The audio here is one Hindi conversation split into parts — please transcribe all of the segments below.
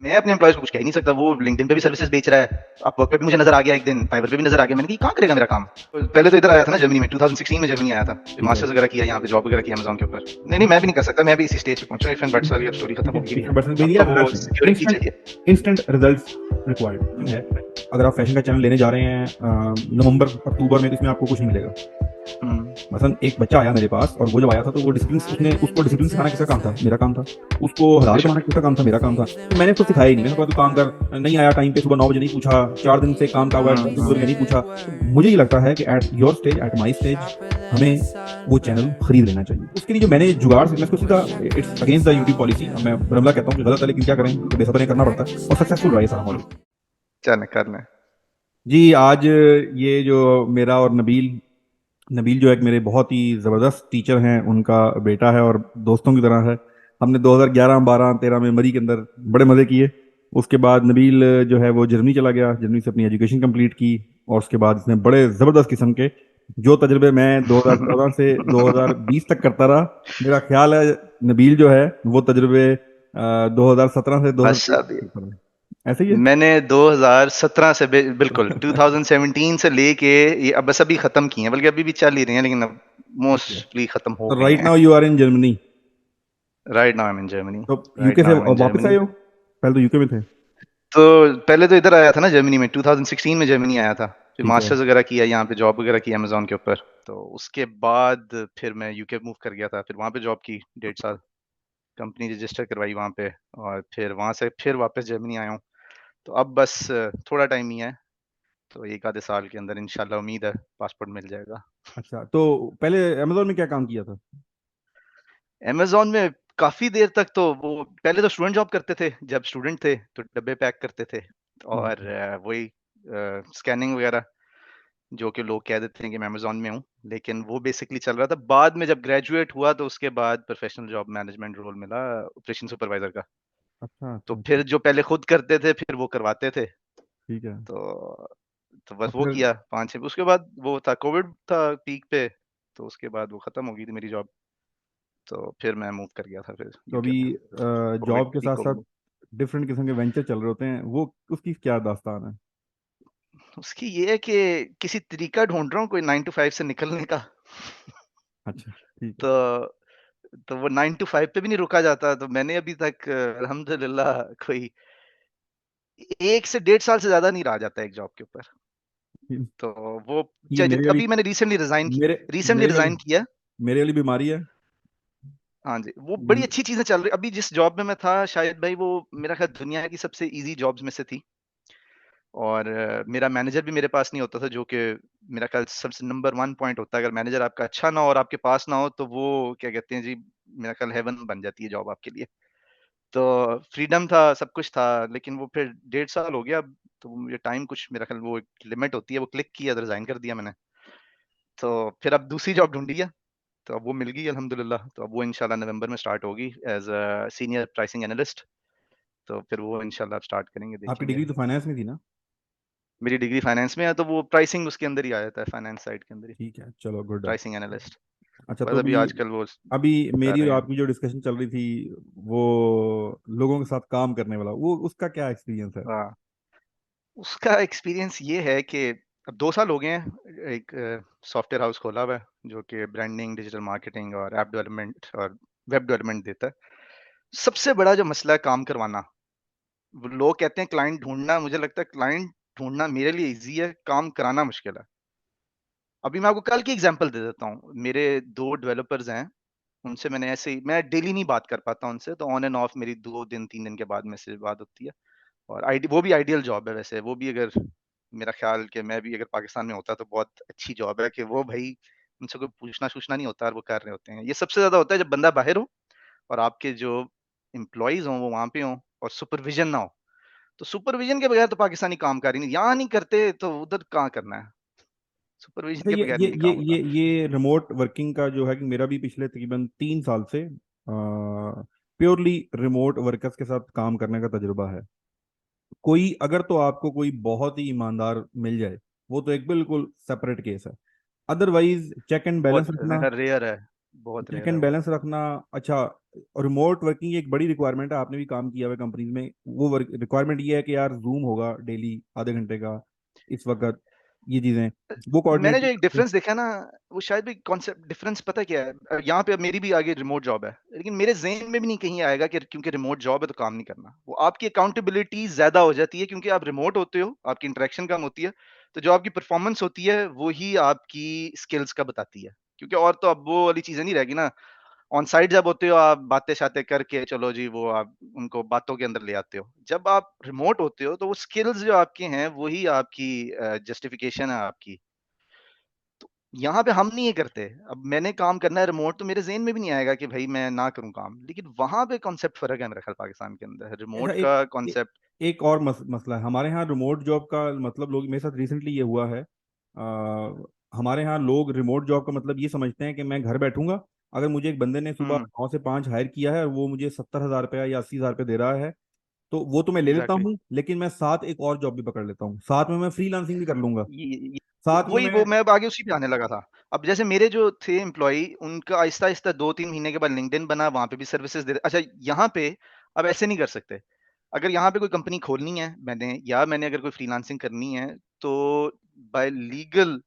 मैं अपने एम्प्लॉयज को कुछ कह ही नहीं सकता। वो लिंक्डइन पे भी सर्विसेज बेच रहा है, अपवर्क पे भी मुझे नजर आ गया, एक दिन फाइवर पे भी नजर आ गया। मैंने कहा कहाँ करेगा मेरा काम। तो पहले तो इधर आया था ना जर्मनी में, 2016 में जर्मनी आया था, फिर ठीक है। मास्टर्स वगैरह किया, यहाँ पे जॉब वगैरह किया अमेजोन के ऊपर। नहीं नहीं, मैं भी नहीं कर सकता, मैं भी इसी स्टेज पे पहुंचा। इफ एंड बट्स वाली अब स्टोरी खत्म ठीक है, हो गई भी है। 50% अब भैया, तो वो सिक्योरिटी इंस्टेंट चाहिए। इंस्टेंट रिजल्ट्स रिक्वायर्ड है। अगर आप फैशन का चैनल लेने जा रहे हैं नवंबर अक्टूबर में, तो इसमें आपको कुछ नहीं मिलेगा। हम्म। मसलन एक बच्चा आया मेरे पास, और वो जब आया था तो वो डिसिप्लिन, उसने उसको डिसिप्लिन सिखाना किसका काम था? मेरा काम था। उसको हजार बेशक। कमाना किसका काम था? मेरा काम था। तो मैंने उसको सिखाया ही नहीं। मैंने कहा तू काम कर, नहीं आया टाइम पे, सुबह 9 बजे नहीं पूछा, 4 दिन से काम का हुआ है, तुम नहीं पूछा। तो मुझे ये लगता है कि at your stage, at my stage, हमें वो चैनल खरीद लेना चाहिए। उसके लिए जो मैंने जुगाड़ से, मैं इसको सीधा, it's against the YouTube policy, मैं रमला कहता हूँ कि गलत है, लेकिन क्या करें, तो बेसब्री करना पड़ता है, और सक्सेसफुल रहा है सारा मॉडल। क्या करना है। जी, आज ये जो मेरा और नबील, नबील जो एक मेरे बहुत ही ज़बरदस्त टीचर हैं, उनका बेटा है और दोस्तों की तरह है। हमने 2011, 12, 13 में मरी के अंदर बड़े मज़े किए। उसके बाद नबील जो है वो जर्मनी चला गया, जर्मनी से अपनी एजुकेशन कंप्लीट की, और उसके बाद इसने बड़े ज़बरदस्त किस्म के जो तजर्बे मैं 2014 से 2020 तक करता रहा, मेरा ख्याल है नबील जो है वो तजर्बे 2017 से बस 2023 अभी तक करता रहा। ऐसे ही है। मैंने 2017 से बिल्कुल 2017 से लेके ये अब बस अभी खत्म किए हैं, बल्कि अभी भी चल ही रही हैं, लेकिन अब ठीक है। मोस्टली खत्म हो तो गई राइट हैं। Now you are in Germany. Right now I am in Germany. तो यूके राइट से नाउ आई एम इन वापस जर्मनी। आए हो? पहले तो यूके में थे। तो पहले तो इधर आया था ना जर्मनी में, 2016 में जर्मनी आया था, फिर ठीक है। मास्टर्स वगैरह किया, यहाँ पे जॉब वगैरह की अमेजोन के ऊपर। तो उसके बाद फिर मैं यूके मूव कर गया था, फिर वहाँ पे जॉब की 1.5 साल, कंपनी रजिस्टर करवाई वहाँ पे, और फिर वहाँ से फिर वापस जर्मनी आया हूँ। तो अब बस थोड़ा टाइम ही है, तो एक आधे साल के अंदर इंशाल्लाह उम्मीद है पासपोर्ट मिल जाएगा। अच्छा, तो पहले अमेजोन में क्या काम किया था? अमेज़न में काफ़ी देर तक तो वो पहले तो स्टूडेंट जॉब करते थे, जब स्टूडेंट थे तो डब्बे पैक करते थे, ठीक और है। वही स्कैनिंग वगैरह, जो कि लोग कह देते हैं कि मैं अमेज़न में हूँ, लेकिन वो बेसिकली चल रहा था। बाद में जब ग्रेजुएट हुआ तो उसके बाद प्रोफेशनल जॉब मैनेजमेंट रोल मिला, ऑपरेशन सुपरवाइज़र का। अच्छा तो अच्छा अच्छा। फिर जो पहले खुद करते थे, फिर वो करवाते थे। ठीक है। तो और बस वो फिर किया 5-6, उसके बाद वो था कोविड था पीक पे, तो उसके बाद वो खत्म हो गई थी मेरी जॉब। तो फिर मैं मूव कर गया था फिर तो यूके अभी में, कोविड जॉब के पीक साथ साथ कोविड। डिफरेंट किस्म के वेंचर चल रहे होते हैं, वो उसकी क्या दास्तान है? उसकी ये है कि किसी तरीका ढूँढ रहा हूँ कोई 9 टू 5 से निकलने का। अच्छा, ठीक है। तो वो 9 टू 5 पे भी नहीं रुका जाता, तो मैंने अभी तक अल्हम्दुलिल्लाह कोई 1 से 1.5 साल से ज़्यादा नहीं रहा जाता एक जॉब के ऊपर। तो वो ये च मेरे जित वाली अभी मैंने मेरे रिसेंटली मेरे वाली रिज़ाइन किया। मेरे वाली बीमारी है। हाँ जी, वो बड़ी हम्म। अच्छी चीज़ें चल रही, अभी जिस जॉब में मैं था शायद भाई वो मेरा ख़्याल दुनिया की सबसे ईज़ी जॉब्स में से थी। और मेरा मैनेजर भी मेरे पास नहीं होता था, जो कि मेरा ख़्याल सबसे नंबर 1 पॉइंट होता है। अगर मैनेजर आपका अच्छा ना हो और आपके पास ना हो, तो वो क्या कहते हैं जी, मेरा ख़्याल हेवन बन जाती है जॉब आपके लिए। तो फ्रीडम था, सब कुछ था, लेकिन वो फिर 1.5 साल हो गया अब, तो मुझे टाइम कुछ, मेरा ख़्याल वो एक लिमिट होती है, वो क्लिक किया तो रिज़ाइन कर दिया मैंने। तो फिर अब दूसरी जॉब ढूँढी है, तो अब वो मिल गई अल्हम्दुलिल्लाह। तो अब वो इंशाल्लाह नवंबर में स्टार्ट होगी as a senior pricing analyst. तो फिर वो इंशाल्लाह अब स्टार्ट करेंगे, आपकी देखेंगे। डिग्री तो फाइनेंस में थी ना? मेरी डिग्री फाइनेंस में है, तो वो प्राइसिंग उसके अंदर ही आ जाता है, फाइनेंस साइड के अंदर ही, ठीक है, चलो गुड है। Pricing analyst. अच्छा, बस तो अभी अभी आजकल वो अभी कर मेरी रहे और हैं। आपकी जो डिस्कशन चल रही थी, वो लोगों के साथ काम करने वाला, वो उसका क्या एक्सपीरियंस है? हाँ, उसका एक्सपीरियंस ये है कि अब 2 साल हो गए हैं, एक सॉफ्टवेयर हाउस खोला हुआ है, जो कि ब्रांडिंग, डिजिटल मार्केटिंग और ऐप डेवलपमेंट और वेब डेवलपमेंट देता है। सबसे बड़ा जो मसला है काम करवाना। वो लोग कहते हैं क्लाइंट ढूँढना, मुझे लगता है क्लाइंट ढूँढना मेरे लिए ईज़ी है, काम कराना मुश्किल है। अभी मैं आपको कल की एग्ज़ाम्पल दे देता हूँ। मेरे 2 डेवलपर्स हैं, उनसे मैंने ऐसे ही, मैं डेली नहीं बात कर पाता उनसे, तो ऑन एंड ऑफ मेरी 2 दिन 3 दिन के बाद मैसेज बात होती है। और वो भी आइडियल जॉब है वैसे, वो भी अगर मेरा ख़्याल कि मैं भी अगर पाकिस्तान में होता तो बहुत अच्छी जॉब है कि वो भई उनसे कोई पूछना-सूछना नहीं होता और वो कर रहे होते हैं। ये सबसे ज़्यादा होता है जब बंदा बाहर हो और आपके जो एम्प्लॉइज़ हों वो वहाँ पे हों और सुपरविज़न ना हो। तो सुपरविज़न के बगैर तो पाकिस्तानी कामगार ही नहीं, यहाँ नहीं करते तो उधर कहाँ करना है? सुपरविज़न अच्छा, के ये बगैर ये ही नहीं ये काम ये होता। ये रिमोट वर्किंग का जो है कि मेरा भी पिछले तकरीबन 3 साल से प्योरली रिमोट वर्कर्स के साथ काम करने का तजुर्बा है। कोई अगर तो आपको कोई बहुत ही ईमानदार मिल जाए, वो तो एक बिल्कुल सेपरेट केस है। अदरवाइज चेक एंड बैलेंस बहुत रखना। मेरा रेयर है। बहुत चेक रेयर है एंड वो। बैलेंस रखना। अच्छा, और रिमोट वर्किंग एक बड़ी रिक्वायरमेंट है, आपने भी काम किया हुआ कंपनीज में, वो रिक्वायरमेंट ये है कि यार जूम होगा डेली आधे घंटे का इस वक्त, ये चीजें वो मैंने कोऑर्डिनेट जो एक करके। डिफरेंस देखा ना, वो शायद भी कॉन्सेप्ट डिफरेंस पता क्या है, यहाँ पे अब मेरी भी आगे रिमोट जॉब है, लेकिन मेरे ज़हन में भी नहीं कहीं आएगा कि क्योंकि रिमोट जॉब है तो काम नहीं करना। वो आपकी अकाउंटेबिलिटी ज़्यादा हो जाती है क्योंकि आप रिमोट होते हो, आपकी इंटरेक्शन कम होती है, तो जो आपकी परफॉर्मेंस होती है, वो ही आपकी स्किल्स का बताती है। क्योंकि और तो अब वो वाली चीज़ें नहीं रहेगी ना, ऑन साइट जब होते हो आप बातें-शातें करके चलो जी वो आप उनको बातों के अंदर ले आते हो। जब आप रिमोट होते हो तो वो स्किल्स जो आपके हैं, वही आपकी जस्टिफिकेशन है आपकी। यहाँ पे हम नहीं ये करते। अब मैंने काम करना है रिमोट, तो मेरे ज़हन में भी नहीं आएगा कि भई मैं ना करूँ काम। लेकिन वहाँ पे कॉन्सेप्ट फ़र्क है मेरा ख़्याल पाकिस्तान के अंदर। ऐसा रिमोट एक का ए, कॉन्सेप्ट। एक और मसला है हमारे यहाँ रिमोट जॉब का मतलब, लोग मेरे साथ रिसेंटली ये हुआ है, हमारे यहाँ लोग रिमोट जॉब का मतलब ये समझते हैं कि मैं घर बैठूंगा, अगर मुझे एक बंदे ने सुबह हुँ, 9 से 5 हायर किया है और वो मुझे 70,000 रुपया या 80,000 रुपये दे रहा है, तो वो तो मैं ले लेता एग्ज़ैक्टली। हूँ, लेकिन मैं साथ एक और जॉब भी पकड़ लेता हूँ, साथ में मैं फ्रीलांसिंग भी कर लूंगा, ये साथ में वही वो मैं। मैं अब आगे उसी पे आने लगा था। अब जैसे मेरे जो थे एम्प्लॉयी, उनका आहिस्ता-आहिस्ता 2-3 महीने के बाद लिंक्डइन बना, वहाँ पे भी सर्विसेज़ दे रहे। अच्छा, यहाँ पे अब ऐसे नहीं कर सकते। अगर यहाँ पे कोई कंपनी खोलनी है मैंने अगर कोई फ्रीलांसिंग करनी है, तो बाय लीगल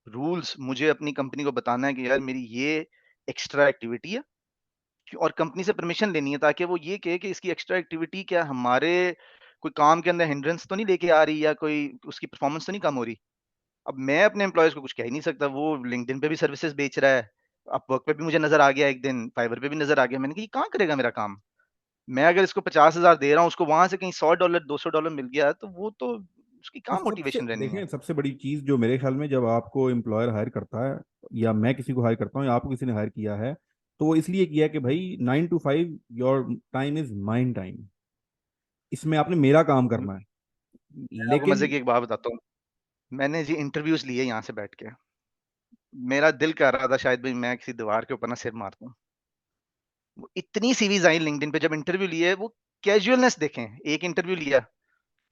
रूल्स मुझे अपनी कंपनी को बताना है कि यार मेरी ये एक्स्ट्रा एक्टिविटी है, और कंपनी से परमिशन लेनी है ताकि वो ये कहे कि इसकी एक्स्ट्रा एक्टिविटी क्या हमारे कोई काम के अंदर हिंड्रेंस तो नहीं लेके आ रही, या कोई उसकी परफॉर्मेंस तो नहीं कम हो रही। अब मैं अपने एम्प्लॉयज को कुछ कह ही नहीं सकता, वो लिंक्डइन पे भी सर्विसेज बेच रहा है, अपवर्क पे भी मुझे नजर आ गया, एक दिन फाइवर पे भी नजर आ गया। मैंने कहा ये कहाँ करेगा मेरा काम। मैं अगर इसको 50,000 दे रहा हूँ, उसको वहां से कहीं $100 $200 मिल गया, तो वो तो उसकी और कहाँ सबसे मोटिवेशन रहनी है। देखें, सबसे बड़ी चीज जो मेरे ख्याल में, जब आपको एम्प्लॉयर हायर करता है, या मैं किसी को हायर करता हूँ या आपको किसी ने हायर किया है, तो वो इसलिए किया कि भाई 9 to 5 your time is mine time, इसमें आपने मेरा काम म- करना है। मैं आपको लेकिन मजे की एक बात बताता हूँ। मैंने जी इंटरव्यूज लिए यहाँ से बैठ के, मेरा दिल कर रहा था शायद भाई मैं किसी दीवार के ऊपर ना सिर मार दूं। वो इतनी सीवीज आई लिंक्डइन पे, जब इंटरव्यू लिए वो कैजुअलनेस देखें। एक इंटरव्यू लिया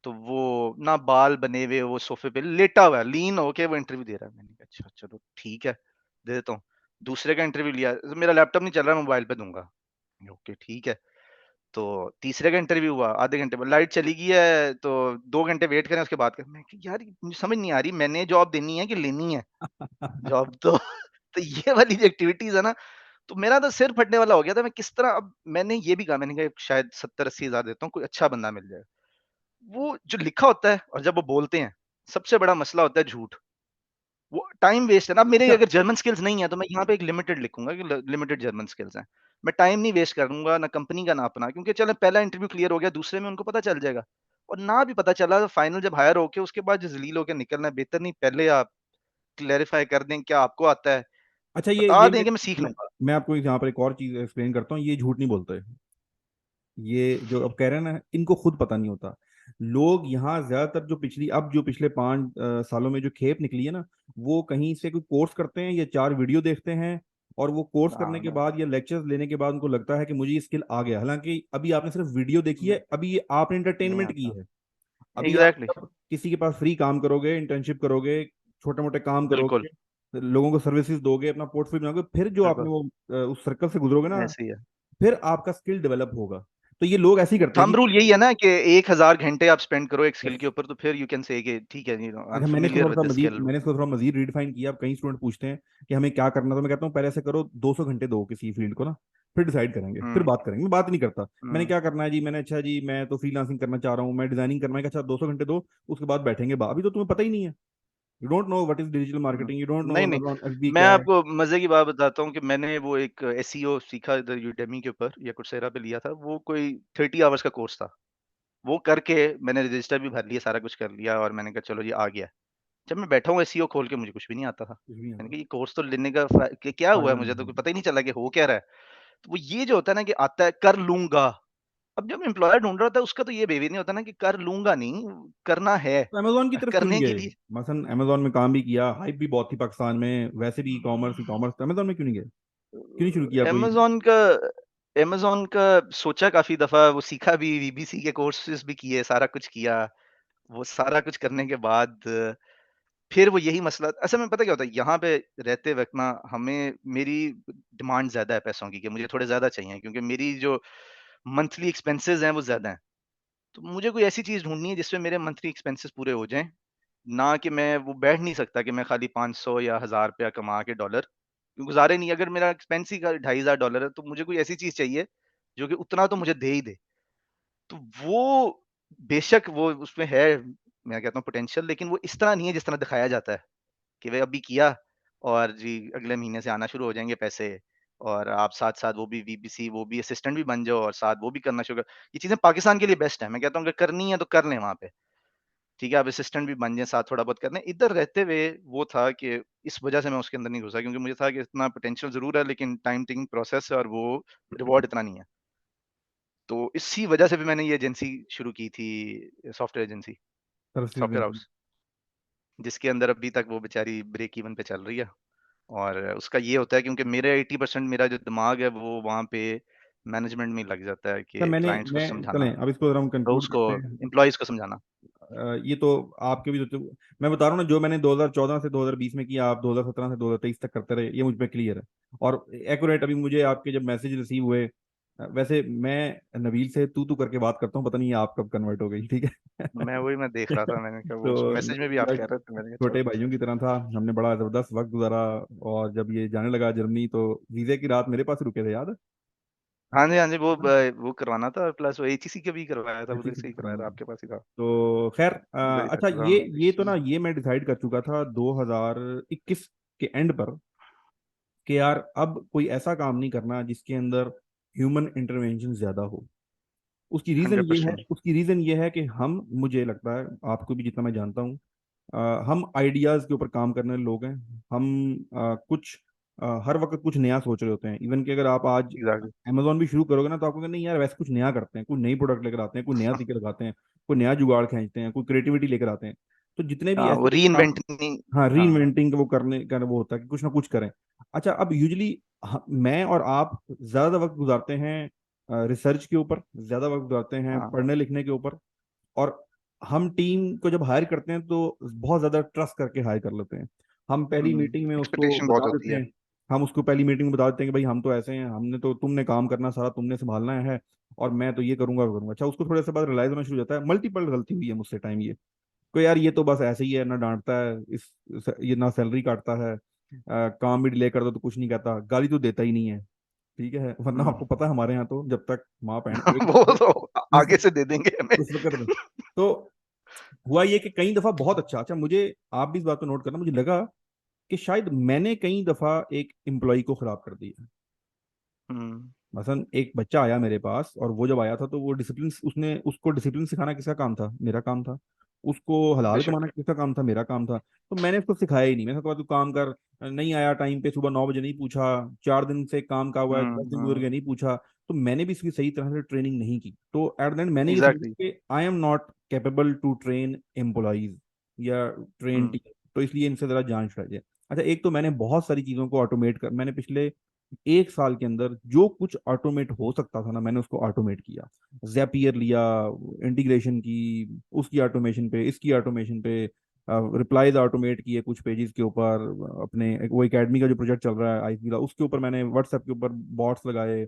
तो वो ना बाल बने हुए, वो सोफे पे लेटा हुआ है, लीन होके वो इंटरव्यू दे रहा है। मैंने कहा अच्छा चलो ठीक है, दे देता हूँ। दूसरे का इंटरव्यू लिया तो मेरा लैपटॉप नहीं चल रहा, मोबाइल पे दूंगा। ओके ठीक है। तो तीसरे का इंटरव्यू हुआ, आधे घंटे बाद लाइट चली गई है, तो 2 घंटे वेट करें उसके बाद करें। मैं कहा, यार मुझे समझ नहीं आ रही, मैंने जॉब देनी है कि लेनी है जॉब तो तो ये वाली जो एक्टिविटीज है ना, तो मेरा तो सिर फटने वाला हो गया था। मैं किस तरह, अब मैंने ये भी कहा, मैंने कहा शायद 70-80 हज़ार देता हूँ, कोई अच्छा बंदा मिल जाए। वो जो लिखा होता है और जब वो बोलते हैं, सबसे बड़ा मसला होता है झूठ। वो टाइम वेस्ट है ना। अब मेरे अच्छा, अगर जर्मन स्किल्स नहीं है तो मैं यहाँ पे एक लिमिटेड लिखूंगा कि लिमिटेड जर्मन स्किल्स हैं। मैं टाइम नहीं वेस्ट करूंगा, ना कंपनी का ना अपना, क्योंकि चलो पहला इंटरव्यू क्लियर हो गया, दूसरे में उनको पता चल जाएगा। और ना भी पता चला तो फाइनल जब हायर होके उसके बाद जो जलील होकर निकलना है, बेहतर नहीं पहले आप क्लेरिफाई कर दें क्या आपको आता है, अच्छा, बता दें कि मैं सीख मैं, लूंगा। मैं आपको यहाँ पर एक और चीज एक्सप्लेन करता हूँ, ये झूठ नहीं बोलते, ये जो अब कह रहे हैं ना, इनको खुद पता नहीं होता। लोग यहाँ ज्यादातर जो पिछले 5 सालों में जो खेप निकली है ना, वो कहीं से कोई कोर्स करते हैं या 4 वीडियो देखते हैं, और वो कोर्स करने के हाँ, बाद या लेक्चर्स लेने के बाद उनको लगता है कि मुझे ये स्किल आ गया, हालांकि अभी आपने सिर्फ वीडियो देखी है, अभी ये आपने नहीं एंटरटेनमेंट की आता। है। अभी आप एग्जैक्टली। जब किसी के पास फ्री काम करोगे, इंटर्नशिप करोगे, छोटे मोटे काम बिल्कुल। करोगे, लोगों को सर्विसेज दोगे, अपना पोर्टफोलियो बनाओगे, फिर जो आपने बिल्कुल वो उस सर्कल से गुजरोगे ना, ऐसे ही है। फिर आपका स्किल डेवलप होगा। तो ये लोग ऐसे ही करते हैं थंब कि रूल यही है ना कि 1,000 घंटे आप स्पेंड करो एक स्किल बस। के ऊपर, तो फिर यू कैन से कि ठीक है, आई एम अच्छा, फेमिलियर विद द स्किल। मैंने इसको थोड़ा मजीद रीडिफाइन किया। अब कई स्टूडेंट पूछते हैं कि हमें क्या करना, तो मैं कहता हूँ पहले ऐसे करो, 200 घंटे दो किसी फील्ड को ना, फिर डिसाइड करेंगे, फिर हुँ, बात करेंगे। मैं बात नहीं करता मैंने हुँ, क्या करना है जी, मैंने अच्छा जी मैं तो फ्रीलांसिंग करना चाह रहा हूँ, मैं डिजाइनिंग करना है, अच्छा 200 घंटे दो, उसके बाद बैठेंगे अभी तो तुम्हें पता ही नहीं है, you don't know what is digital hmm. Marketing, you don't know नहीं, नहीं, अमेजॉन एफबी मैं क्या है। आपको मज़े की बात बताता हूँ कि मैंने वो एक एसईओ सीखा इधर यूडेमी के ऊपर या coursera पे लिया था। वो कोई 30 आवर्स का कोर्स था। वो करके मैंने रजिस्टर भी भर लिया, सारा कुछ कर लिया और मैंने कहा चलो ये आ गया। जब मैं बैठा हूँ एसईओ खोल के, मुझे कुछ भी नहीं आता था। कुछ भी नहीं मैंने आता, कहा ये कोर्स तो लेने का क्या हुआ है, फायदा मुझे नहीं तो है। पता ही नहीं चला कि हो क्या रहा है। तो वो ये जो होता है ना कि आता है, कर लूँगा। अब जब एम्प्लॉयर ढूँढ रहा होता है उसका तो ये बेबी नहीं होता ना कि कर लूँगा नहीं, करना है, तो अमेजोन की तरफ क्यों नहीं करने के गए? लिए। मसलन अमेजोन में काम भी किया, हाइप भी बहुत थी पाकिस्तान में, वैसे भी ई कॉमर्स, तो अमेजोन में क्यों नहीं गए, क्यों नहीं शुरू किया कोई? अमेज़न का सोचा काफ़ी दफ़ा, वो सीखा भी, वीबीसी के कोर्सेज़ भी किए, सारा कुछ किया। वो सारा कुछ करने के बाद फिर वो यही मसला असल में पता क्या होता है, यहाँ पे रहते वक़्त ना हमें मेरी डिमांड ज़्यादा है पैसों की, कि मुझे थोड़े ज़्यादा चाहिए, क्योंकि मेरी जो मंथली एक्सपेंसेस हैं वो ज़्यादा हैं। तो मुझे कोई ऐसी चीज़ ढूँढनी है जिसमें मेरे मंथली एक्सपेंसेस पूरे हो जाएँ, ना कि मैं वो बैठ नहीं सकता कि मैं खाली 500 या ₹1000 कमा के डॉलर गुज़ारे नहीं। अगर मेरा एक्सपेंस ही का $2500 है, तो मुझे कोई ऐसी चीज़ चाहिए जो कि उतना तो मुझे दे ही दे। तो वो बेशक वो उसमें है, मैं कहता हूँ पोटेंशियल, लेकिन वो इस तरह नहीं है जिस तरह दिखाया जाता है, कि भई अभी किया और जी अगले महीने से आना शुरू हो जाएँगे पैसे, और आप साथ-साथ वो भी वीबीसी, वो भी असिस्टेंट भी बन जाओ और साथ वो भी करना शुरू कर। ये चीज़ें पाकिस्तान के लिए बेस्ट है। मैं कहता हूँ अगर करनी है तो कर लें वहाँ पे। ठीक है, आप असिस्टेंट भी बन जाएँ, साथ थोड़ा बहुत कर लें। इधर रहते हुए वो था कि इस वजह से मैं उसके अंदर नहीं घुसा, क्योंकि मुझे था कि इतना पोटेंशियल ज़रूर है, लेकिन टाइम टेकिंग प्रोसेस है और वो रिवॉर्ड इतना नहीं है। तो इसी वजह से भी मैंने ये एजेंसी शुरू की थी, software agency, services software agency. House, जिसके अंदर अभी तक वो बेचारी ब्रेक इवन पे चल रही है। और उसका ये होता है, क्योंकि मेरे 80% मेरा जो दिमाग है वो वहाँ पे मैनेजमेंट में ही लग जाता है, सर कि क्लाइंट्स को मैं समझाना, चलें अब इसको जरा हम तो कंक्लूड उसको करते हैं। एम्प्लॉइज़ को समझाना। ये तो आपके भी तो मैं बता रहा हूँ ना, जो मैंने 2014 से 2020 में किया, आप 2017 से 2023 तक करते रहे, ये मुझ पे क्लियर है। और एक्यूरेट अभी मुझे आपके जब मैसेज रिसीव हुए, वैसे मैं नबील से तू करके बात करता हूँ, पता नहीं आप कब कन्वर्ट हो गई, ठीक है। मैं देख रहा था, मैंने कहा वो तो मैसेज में भी नबील आप भाई कह रहे थे, मैंने कहा छोटे छोड़ो। भाइयों की तरह था, हमने बड़ा जबरदस्त वक्त गुजारा। और जब ये जाने लगा जर्मनी, तो वीजे की रात मेरे पास रुके थे, याद हाँ जी, वो करवाना था, प्लस वो एचईसी का भी करवाया था, है। उधर से ही करवाया था, आपके पास ही था। तो खैर, उधर ही था अच्छा, करवाना। ये तो ना, ये मैं डिसाइड कर चुका था 2021 के एंड पर, कि यार अब कोई ऐसा काम नहीं करना जिसके अंदर ह्यूमन इंटरवेंशन ज्यादा हो। उसकी 100%। रीजन ये है कि हम, मुझे लगता है, आपको भी जितना मैं जानता हूँ, हम आइडियाज के ऊपर काम करने वाले लोग हैं। हम कुछ हर वक्त कुछ नया सोच रहे होते हैं। इवन कि अगर आप आज एग्ज़ैक्टली। अमेजोन भी शुरू करोगे ना, तो आपको कहना, नहीं यार वैसे कुछ नया करते हैं, कोई नई प्रोडक्ट लेकर आते हैं, कोई नया सीकर लगाते हैं, कोई नया जुगाड़ खींचते हैं, कोई क्रिएटिविटी लेकर आते हैं। तो जितने भी हाँ, वो ऐसे रीइन्वेंट काम, नहीं। हाँ, हाँ, रीइन्वेंटिंग वो करने का वो होता है कि कुछ ना कुछ करें। अच्छा, अब यूजली मैं और आप ज्यादा वक्त गुजारते हैं रिसर्च के ऊपर, ज्यादा वक्त गुजारते हैं हाँ। पढ़ने लिखने के ऊपर। और हम टीम को जब हायर करते हैं तो बहुत ज्यादा ट्रस्ट करके हायर कर लेते हैं। हम पहली मीटिंग में उसको एक्सपेक्टेशन बहुत बता होती देते है। हैं, हम उसको पहली मीटिंग में बता देते हैं कि भाई हम तो ऐसे हैं, हमने तो, तुमने काम करना सारा तुमने संभालना है, और मैं तो ये करूंगा वो करूंगा। अच्छा, उसको थोड़े से बाद रियलाइज होना शुरू हो जाता है, मल्टीपल गलती हुई है मुझसे टाइम ये, को यार ये तो बस ऐसे ही है, ना डांटता है ये ना सैलरी काटता है, काम भी डिले कर दो तो कुछ नहीं कहता, गाली तो देता ही नहीं है। ठीक है, वरना हुँ। आपको पता है हमारे यहाँ तो जब तक माँ बहन एक वो वो तो उस आगे से दे देंगे हमें। उस वक्त तो हुआ ये कि कई दफा बहुत अच्छा, अच्छा, मुझे, आप भी इस बात को नोट करना, मुझे लगा कि शायद मैंने कई दफा एक एम्प्लॉय को खराब कर दिया। हुँ, मसलन एक बच्चा आया मेरे पास, और वो जब आया था तो वो डिसिप्लिन, उसने उसको डिसिप्लिन सिखाना किसका काम था? मेरा काम था। उसको हलाल कमाना बेशक। किसका काम था? मेरा काम था। तो मैंने उसको सिखाया ही नहीं। मैंने कहा तू काम कर, नहीं आया टाइम पे, सुबह 9 बजे नहीं पूछा, 4 दिन से काम का हुआ है, हुँ, 10 दिन गुजर हुँ। गए नहीं पूछा। तो मैंने भी इसकी सही तरह से ट्रेनिंग नहीं की। तो एट द एंड मैंने ये समझा एग्ज़ैक्टली। कि I am not capable to train employees या ट्रेन हुँ, टीम। तो इसलिए इनसे जरा जांच चाहिए। अच्छा, एक तो मैंने बहुत सारी चीजों को ऑटोमेट कर, मैंने पिछले 1 साल के अंदर जो कुछ ऑटोमेट हो सकता था ना, मैंने उसको ऑटोमेट किया। जैपियर लिया, इंटीग्रेशन की, उसकी ऑटोमेशन पे, इसकी ऑटोमेशन पे, रिप्लाईज ऑटोमेट किए कुछ पेजेस के ऊपर। अपने वो एकेडमी का जो प्रोजेक्ट चल रहा है आईपी का, उसके ऊपर मैंने व्हाट्सएप के ऊपर बॉट्स लगाए,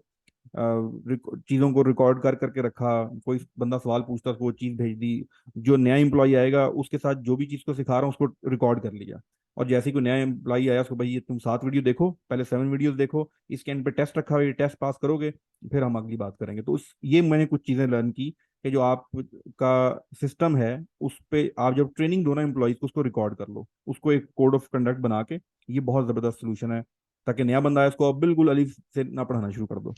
चीज़ों को रिकॉर्ड कर करके रखा। कोई बंदा सवाल पूछता, उसको वो चीज़ भेज दी। जो नया एम्प्लॉय आएगा उसके साथ जो भी चीज़ को सिखा रहा हूँ उसको रिकॉर्ड कर लिया। और जैसे ही कोई नया एम्प्लॉय आया, उसको भाई ये तुम 7 वीडियो देखो, पहले 7 वीडियोस देखो, इसके एंड पे टेस्ट रखा हुआ है, ये टेस्ट पास करोगे फिर हम अगली बात करेंगे। तो उस ये मैंने कुछ चीज़ें लर्न की कि जो आपका सिस्टम है, उस पे आप जब ट्रेनिंग दो ना एम्प्लॉयज को, उसको रिकॉर्ड कर लो, उसको एक कोड ऑफ कंडक्ट बना के। ये बहुत ज़बरदस्त सोल्यूशन है, ताकि नया बंदा है उसको आप बिल्कुल अलीफ से ना पढ़ाना शुरू कर दो।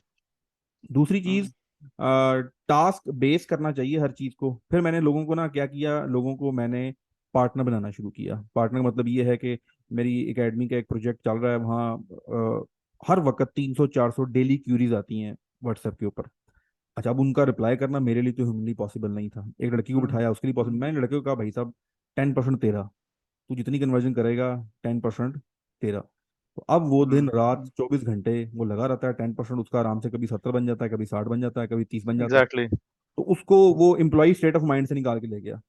दूसरी चीज, हुँ, टास्क बेस करना चाहिए हर चीज को। फिर मैंने लोगों को ना क्या किया, लोगों को मैंने पार्टनर बनाना शुरू किया। पार्टनर मतलब ये है कि मेरी एकेडमी का एक प्रोजेक्ट चल रहा है, वहाँ हर वक्त 300 400 डेली क्यूरीज आती हैं व्हाट्सएप के ऊपर। अच्छा, अब उनका रिप्लाई करना मेरे लिए तो ह्यूमनली पॉसिबल नहीं था। एक लड़की को हुँ, बिठाया, उसके लिए पॉसिबल, हुँ, मैंने लड़के को कहा भाई साहब 10% तेरा, तू जितनी कन्वर्जन करेगा 10% तेरा। तो अब वो दिन हुँ, रात हुँ। 24 घंटे वो लगा रहता है। 10% उसका आराम से कभी 70 बन जाता है, कभी 60 बन जाता है, कभी 30 बन जाता है। एग्ज़ैक्टली। तो उसको वो एम्प्लॉय स्टेट ऑफ माइंड से निकाल के ले गया।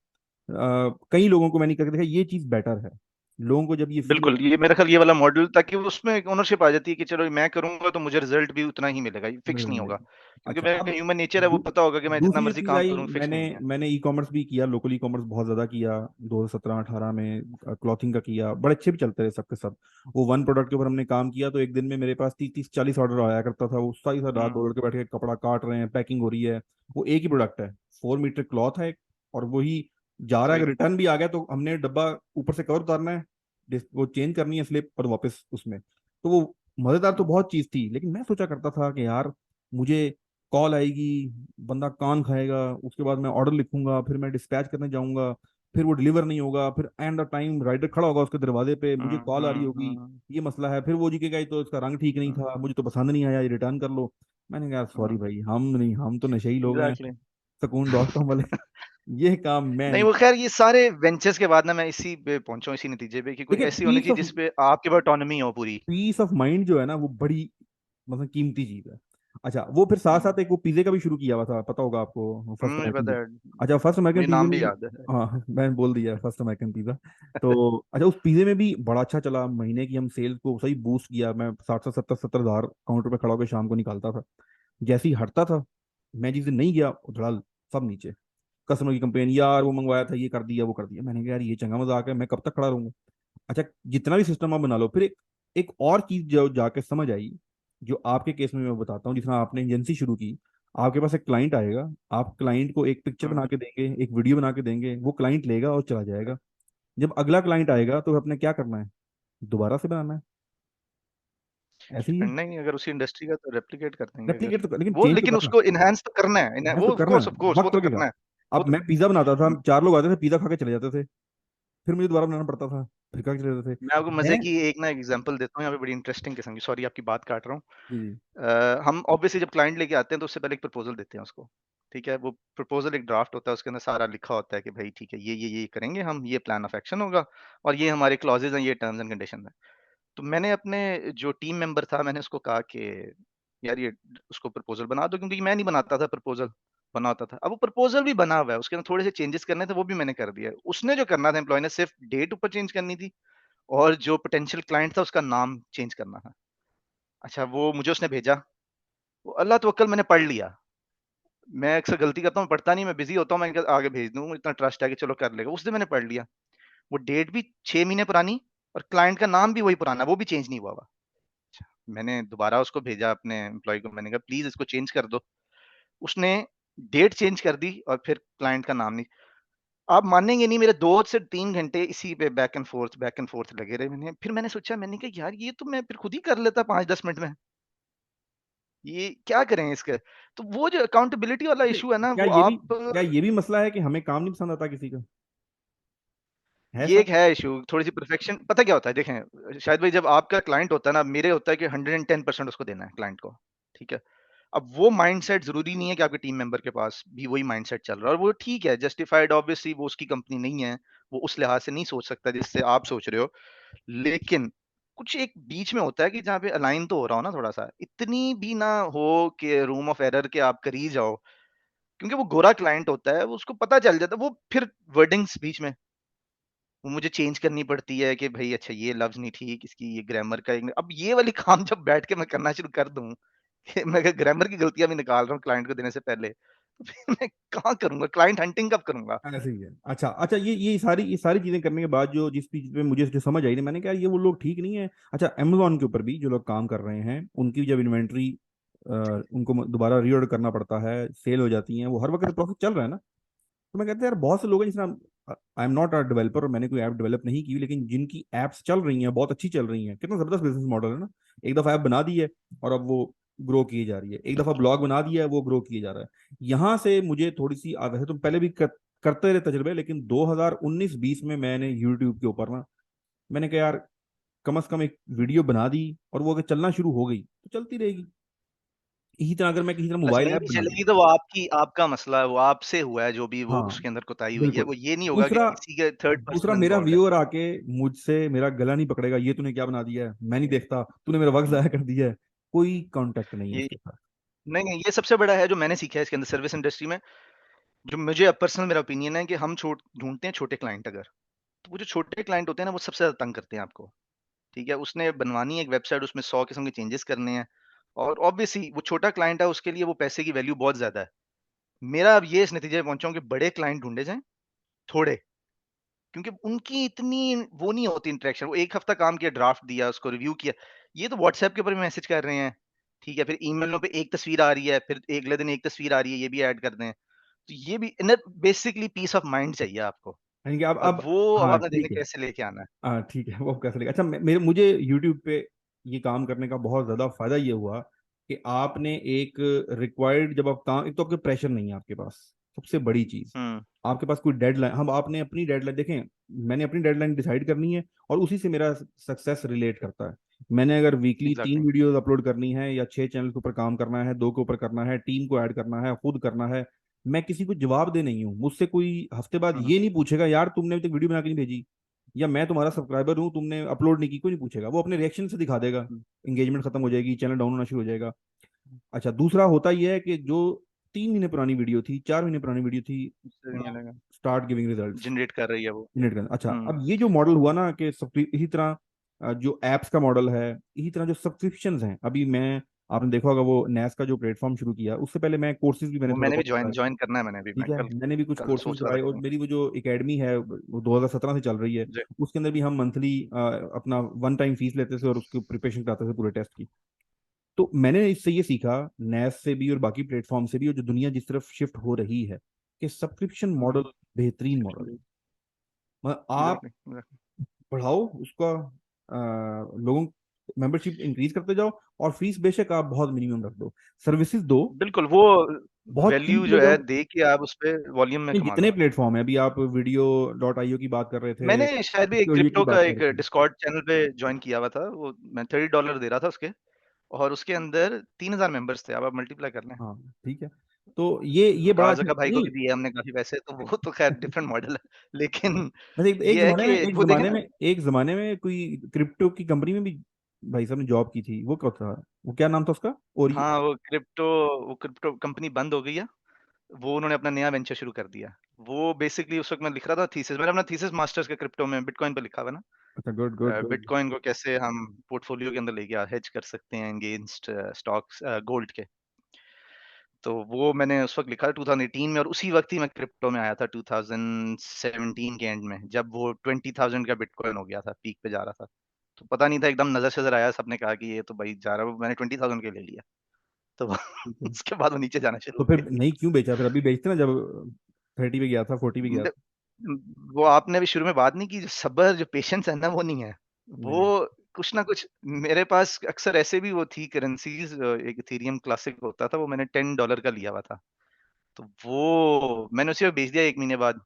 कई लोगों को मैंने करके देखा, ये चीज़ बेटर है। लोगों को जब ये फील बिल्कुल, होगा। ये मेरा ख्याल ये वाला मॉडल, ताकि उसमें एक ओनरशिप आ जाती है कि चलो मैं करूँगा तो मुझे रिज़ल्ट भी उतना ही मिलेगा, ये फिक्स बिल्कुल नहीं होगा। मिलेगा। क्योंकि अच्छा, मेरा अब ह्यूमन नेचर है, वो दू, पता होगा कि मैं जितना दूसरी जो मर्ज़ी चीज काम आई, करूँ फिक्स मैंने नहीं है। मैंने ई कॉमर्स भी किया, लोकल ई कॉमर्स बहुत ज्यादा किया, 2017-18 में क्लॉथिंग का किया, बड़े अच्छे भी चलते रहे सबके सब। वो वन प्रोडक्ट के ऊपर हमने काम किया तो एक दिन में मेरे पास 30-40 ऑर्डर आया करता था। वो सारी सारी रात हुँ, 2 लड़के बैठ के कपड़ा काट रहे हैं, पैकिंग हो रही है। वो एक ही प्रोडक्ट है, 4 मीटर क्लॉथ है, और वही जा रहा है। अगर सही। रिटर्न भी आ गया तो हमने डब्बा ऊपर से कवर उतारना है, वो चेंज करनी है स्लिप और वापस उसमें। तो वो मजेदार तो हुँ, बहुत चीज थी, लेकिन मैं सोचा करता था कि यार मुझे कॉल आएगी, बंदा कान खाएगा, उसके बाद मैं ऑर्डर लिखूंगा, फिर मैं डिस्पैच करने जाऊंगा, फिर वो डिलीवर नहीं होगा, फिर एंड ऑफ टाइम राइडर खड़ा होगा उसके दरवाजे पे, मुझे हुँ, कॉल आ रही हुँ, होगी, हुँ, ये मसला है, फिर वो जी के तो इसका रंग ठीक नहीं हुँ, था, मुझे तो पसंद नहीं आया, ये रिटर्न कर लो। मैंने कहा सॉरी हुँ, भाई, हम नहीं, हम तो नशे ही लोग हैं, एग्ज़ैक्टली। सुकून डॉट कॉम वाले। ये काम मैं नहीं, नहीं वो कर। ख़ैर ये सारे वेंचर्स के बाद ना मैं इसी पे पहुँचा हूँ, इसी नतीजे पे कि कोई देखिए, ऐसी होनी चाहिए जिस पे आपके पास ऑटोनॉमी हो पूरी। पीस ऑफ माइंड जो है ना, वो बड़ी मतलब कीमती चीज है। अच्छा, वो फिर साथ हुँ, साथ एक वो पिज्जे का भी शुरू किया हुआ था, पता होगा आपको, फर्स्ट मुझे अमेरिकन पता पिज्जा। है, अच्छा, फर्स्ट अमेरिकन मुझे पिज्जे नाम में भी भी, याद है। हाँ मैंने बोल दिया फर्स्ट अमेरिकन पिज्जा। तो अच्छा, उस पिज्जे में भी बड़ा अच्छा चला, महीने की हम सेल्स को सही बूस्ट किया। मैं 60 से 70 हज़ार काउंटर पे खड़ा होकर शाम को निकालता था। जैसे ही हटता था, मैं जिस दिन नहीं गया, धड़ाल सब नीचे। कस्टमर की कंप्लेन, यार वो मंगवाया था, ये कर दिया, वो कर दिया। मैंने कहा यार ये चंगा मजाक है, मैं कब तक खड़ा रहूंगा। अच्छा, जितना भी सिस्टम आप बना लो, फिर एक और चीज जो जाके समझ आई, जो आपके केस में मैं बताता हूँ, जिसमें आपने एजेंसी शुरू की। आपके पास एक क्लाइंट आएगा, आप क्लाइंट को एक पिक्चर हुँ, बना के देंगे, एक वीडियो बना के देंगे, वो क्लाइंट लेगा और चला जाएगा। जब अगला क्लाइंट हुँ। आएगा तो अपने क्या करना है, दोबारा से बनाना है। ऐसे ही है। डिपेंड नहीं, अगर उसी इंडस्ट्री का तो रेप्लिकेट कर देंगे अगर। रेप्लीकेट तो लेकिन वो चेंज तो लेकिन करना, उसको एनहांस तो करना है, है वो तो करना, ऑफ कोर्स वो वक्त तो लगेगा। करना है। वो अब तो मैं पिज्जा बनाता था, म 4 लोग आते थे, पिज्जा खा के चले जाते थे, फिर मुझे दोबारा बनाना पड़ता था, फिर खा के चले जाते थे। मैं आपको मज़े मैं, की एक ना एग्ज़ाम्पल देता हूँ यहाँ पे, बड़ी इंटरेस्टिंग किस्म की, सॉरी आपकी बात काट रहा हूँ। जी जी। हम ऑब्वियसली जब क्लाइंट लेके आते हैं तो उससे पहले एक प्रपोज़ल देते हैं उसको, ठीक है? वो प्रपोज़ल एक ड्राफ्ट होता है, उसके अंदर सारा लिखा होता है कि भई ठीक है, ये करेंगे हम, ये प्लान ऑफ एक्शन होगा और ये हमारे क्लॉज़ेज़ हैं, ये टर्म्स एंड कंडीशंस हैं। तो मैंने अपने जो टीम मेंबर था, मैंने उसको कहा कि यार ये उसको प्रपोज़ल बना दो, क्योंकि मैं नहीं बनाता था प्रपोज़ल, बना होता था। अब वो प्रपोज़ल भी बना हुआ है, उसके अंदर थोड़े से चेंजेस करने थे, वो भी मैंने कर दिया है। उसने जो करना था एम्प्लॉयी ने, सिर्फ़ डेट ऊपर चेंज करनी थी और जो पोटेंशियल क्लाइंट था उसका नाम चेंज करना था। अच्छा, वो मुझे उसने भेजा, वो अल्लाह तवक्कल मैंने पढ़ लिया। मैं अक्सर गलती करता हूँ, पढ़ता नहीं, मैं बिज़ी होता हूँ, मैंने कहा आगे भेज दूँ, इतना ट्रस्ट है कि चलो कर लेगा। उस दिन मैंने पढ़ लिया। वो डेट भी 6 महीने पुरानी और क्लाइंट का नाम भी वही पुराना, वो भी चेंज नहीं हुआ हुआ। अच्छा, मैंने दोबारा उसको भेजा अपने एम्प्लॉयी को, मैंने कहा प्लीज़ इसको चेंज कर दो। उसने डेट चेंज कर दी और फिर क्लाइंट का नाम नहीं। आप मानेंगे नहीं, मेरे 2 से 3 घंटे इसी पे बैक एंड फ़ोर्थ लगे रहे। फिर मैंने सोचा, मैंने कहा यार ये तो मैं फिर खुद ही कर लेता 5-10 मिनट में। ये क्या करें इसका? तो वो जो अकाउंटेबिलिटी वाला नहीं, इश्यू है ना, क्या वो ये भी, आप क्या ये भी मसला है कि हमें काम नहीं पसंद आता किसी का, है ये ऐसा? एक है इश्यू, थोड़ी-सी परफेक्शन। पता क्या होता है, देखें शायद भाई, जब आपका क्लाइंट होता है ना, मेरे होता है कि 110% उसको देना है क्लाइंट को, ठीक है? अब वो माइंडसेट ज़रूरी नहीं है कि आपके टीम मेंबर के पास भी वही माइंडसेट चल रहा है, और वो ठीक है, जस्टिफाइड, ऑब्वियसली वो उसकी कंपनी नहीं है, वो उस लिहाज से नहीं सोच सकता जिससे आप सोच रहे हो। लेकिन कुछ एक बीच में होता है कि जहाँ पे अलाइन तो हो रहा हो ना थोड़ा-सा, इतनी भी ना हो कि रूम ऑफ एरर के आप कर ही जाओ, क्योंकि वो गोरा क्लाइंट होता है, वो उसको पता चल जाता है, वो फिर वर्डिंग्स बीच में वो मुझे चेंज करनी पड़ती है कि भई अच्छा ये लफ्ज़ नहीं ठीक, इसकी ये ग्रामर का एक, अब ये वाली काम जब बैठ के मैं करना शुरू कर दूँ, कि मैं अगर ग्रामर की गलतियाँ भी निकाल रहा हूँ क्लाइंट को देने से पहले, तो फिर मैं कहाँ करूँगा? क्लाइंट हंटिंग कब करूँगा? ऐसे ही है। अच्छा अच्छा, ये सारी चीजें करने के बाद जो जिस चीज पे मुझे जो समझ आई ना, मैंने कहा ये वो लोग ठीक नहीं है। अच्छा, अमेजोन के ऊपर भी जो लोग काम कर रहे हैं, उनकी जब इन्वेंट्री उनको दोबारा रीऑर्डर करना पड़ता है, सेल हो जाती है, वो हर वक्त प्रॉफिट चल रहा है ना। तो मैं कहता है यार, बहुत से लोग हैं, जिसमें आई एम नॉट अ डेवलपर, मैंने कोई ऐप डेवलप नहीं की, लेकिन जिनकी एप्स चल रही हैं, बहुत अच्छी चल रही हैं, कितना जबरदस्त बिजनेस मॉडल है ना। एक दफा ऐप बना दी है और अब वो ग्रो की जा रही है, एक दफा ब्लॉग बना दिया है, वो ग्रो किए जा रहा है। यहाँ से मुझे थोड़ी सी वैसे तो पहले भी करते रहे तजर्बे, लेकिन 2019-20 में मैंने यूट्यूब के ऊपर ना, मैंने कहा यार कम से कम एक वीडियो बना दी, और वो अगर चलना शुरू हो गई तो चलती रहेगी। इसी तरह अगर मैं किसी तरह अगर मोबाइल ऐप चलेगी बना दूँ। चलेगी तो वो आपका मसला है, वो आपसे हुआ है, जो भी वो हाँ, उसके अंदर कोताही हुई है, बिल्कुल। वो ये नहीं होगा कि दूसरा किसी के थर्ड दूसरा पर्सन मेरा इन्वॉल्वड है। व्यूअर आके मुझसे मेरा गला नहीं पकड़ेगा, ये तूने क्या बना दिया है, मैं नहीं देखता, तूने मेरा वक्त हुँ, जाया कर दिया है। कोई कांटेक्ट नहीं है ये उसके साथ। नहीं, नहीं, ये सबसे बड़ा है जो मैंने सीखा है इसके अंदर सर्विस इंडस्ट्री में, जो मुझे पर्सनल मेरा ओपिनियन है कि हम छोट ढूँढते हैं छोटे क्लाइंट अगर, तो वो जो छोटे क्लाइंट होते हैं ना, वो सबसे ज़्यादा तंग करते हैं आपको, ठीक है? उसने बनवानी है एक वेबसाइट, उसमें 100 किस्म के चेंजेस करने हैं, और ऑब्वियसली वो छोटा क्लाइंट है, उसके लिए वो पैसे की वैल्यू बहुत ज़्यादा है। मेरा अब ये इस नतीजे पे पहुँचा हूँ कि बड़े क्लाइंट ढूँढे जाएँ, थोड़े, क्योंकि उनकी इतनी वो नहीं होती इंटरेक्शन। वो 1 हफ्ता काम किया, ड्राफ्ट दिया, उसको रिव्यू किया। ये तो व्हाट्सऐप के ऊपर भी मैसेज कर रहे हैं, ठीक है? फिर ईमेलों पे एक तस्वीर आ रही है, फिर अगले दिन एक तस्वीर आ रही है, ये भी ऐड कर दें। तो ये भी इन्हें बेसिकली पीस ऑफ माइंड चाहिए आपको, यानी कि और वो अब हाँ आपने देखना ठीक है। कैसे लेके आना है। हाँ ठीक है, वो कैसे लेगा। अच्छा, मेरे मुझे यूट्यूब पे ये काम करने का बहुत ज़्यादा फायदा ये हुआ कि आपने एक रिक्वायर्ड, जब आप काम, एक तो आपके प्रेशर नहीं है आपके पास, सबसे बड़ी चीज़, हुँ, आपके पास कोई डेडलाइन, हम आपने अपनी डेडलाइन देखें, मैंने अपनी डेडलाइन डिसाइड करनी है और उसी से मेरा सक्सेस रिलेट करता है। मैंने अगर वीकली एग्ज़ैक्टली। 3 वीडियोस अपलोड करनी है या 6 चैनल के ऊपर काम करना है, 2 के ऊपर करना है, टीम को ऐड करना है, खुद करना है, मैं किसी को जवाब दे नहीं हूँ। मुझसे कोई हफ्ते बाद हुँ, ये नहीं पूछेगा यार तुमने अभी तक वीडियो बना के नहीं भेजी, या मैं तुम्हारा सब्सक्राइबर हूँ तुमने अपलोड नहीं की, कोई नहीं पूछेगा, वो अपने रिएक्शन से दिखा देगा। हुँ, एंगेजमेंट खत्म हो जाएगी, चैनल डाउन होना शुरू हो जाएगा। अच्छा, दूसरा होता यह है कि जो 3 महीने पुरानी वीडियो थी, 4 महीने पुरानी वीडियो थी, उससे भी मिलेगा। स्टार्ट गिविंग रिजल्ट्स जनरेट कर रही है वो। जनरेट करना। अच्छा, हुँ, अब ये जो मॉडल हुआ ना कि इसी तरह जो एप्स का मॉडल है, इसी तरह जो सब्सक्रिप्शंस हैं, अभी मैं, आपने देखा होगा वो नैस का जो प्लेटफॉर्म शुरू किया, उससे पहले मैं कोर्सेज भी मैंने वो थोड़ा मैंने भी बहुत जॉइन कराए। जॉइन करना है मैंने भी, मैं ठीक है, कल मैंने भी कुछ कल कोर्सेज सोच रहा था कराए, और करूँ। मेरी वो जो एकेडमी है वो 2017 से चल रही है। जी। उसके अंदर भी हम मंथली अपना वन टाइम फीस लेते थे और उसकी प्रिपरेशन कराते थे पूरे टेस्ट की। तो मैंने इससे ये सीखा, नैस से भी और बाकी प्लेटफॉर्म से भी, और जो दुनिया जिस तरफ शिफ्ट हो रही है, कि सब्सक्रिप्शन हुँ, मॉडल बेहतरीन मॉडल सब्सक्रिप्शन है। बेस्ड। मतलब आप एग्ज़ैक्टली, एग्ज़ैक्टली। बढ़ाओ उसका, लोगों मेंबरशिप इंक्रीज करते जाओ, और फीस बेशक आप बहुत मिनिमम रख दो, सर्विसेज दो, बिल्कुल, वो बहुत वैल्यू चीप जो ले है जाओ। दे के आप उसपे वॉल्यूम में नहीं, कमा जितने लो। प्लेटफॉर्म है, अभी आप वीडियो डॉट आईओ की बात कर रहे थे, मैंने शायद भी एक तो ये की क्रिप्टो का बात कर एक रहे थे। डिस्कॉर्ड चैनल पे जॉइन किया हुआ था, वो मैं $30 दे रहा था उसके, और उसके अंदर 3000 मेंबर्स थे, अब आप मल्टीप्लाई कर लें। हाँ ठीक है, तो ये बड़ा हकाज़ अच्छा ज़का भाई को नहीं। भी दिए हमने काफ़ी पैसे, तो वो तो ख़ैर डिफरेंट मॉडल है। लेकिन वैसे एक ये है जमाने में, कि वो देखें ना। एक जमाने में कोई क्रिप्टो की कंपनी में भी भाई साहब ने जॉब की थी, वो क्या था, वो क्या नाम था उसका, और हाँ, वो क्रिप्टो कंपनी बंद हो गई है। वो उन्होंने अपना नया वेंचर शुरू कर दिया। वो बेसिकली उस वक़्त मैं लिख रहा था थीसिस, मैंने अपना थीसिस मास्टर्स का क्रिप्टो में बिटकॉइन पे लिखा हुआ है ना। अच्छा, गुड गुड गुड। बिटकॉइन को कैसे हम पोर्टफोलियो के अंदर लेके हेज कर सकते हैं अगेंस्ट स्टॉक्स गोल्ड के। तो वो मैंने उस वक़्त लिखा था 2018 में, और उसी वक़्त ही मैं क्रिप्टो में आया था 2017 के एंड में, जब वो 20,000 का बिटकॉइन हो गया था, पीक पे जा रहा था। तो पता नहीं था, एकदम नज़र-शज़र आया, सबने कहा कि ये तो भाई जा रहा है, वो मैंने 20,000 के ले लिया। तो ठीक है, उसके बाद वो नीचे जाना शुरू तो हो फिर गया। नहीं क्यों बेचा, फिर अभी बेचते ना, जब 30 पे गया था, 40 पे गया द था। वो आपने अभी शुरू में बात नहीं की, जो सब्र, जो पेशेंस है ना, वो नहीं है। वो नहीं, कुछ ना कुछ मेरे पास अक्सर ऐसे भी वो थी करेंसीज़, एक इथेरियम क्लासिक होता था, वो मैंने $10 का लिया हुआ था। तो वो मैंने उसी वक़्त बेच दिया 1 महीने बाद।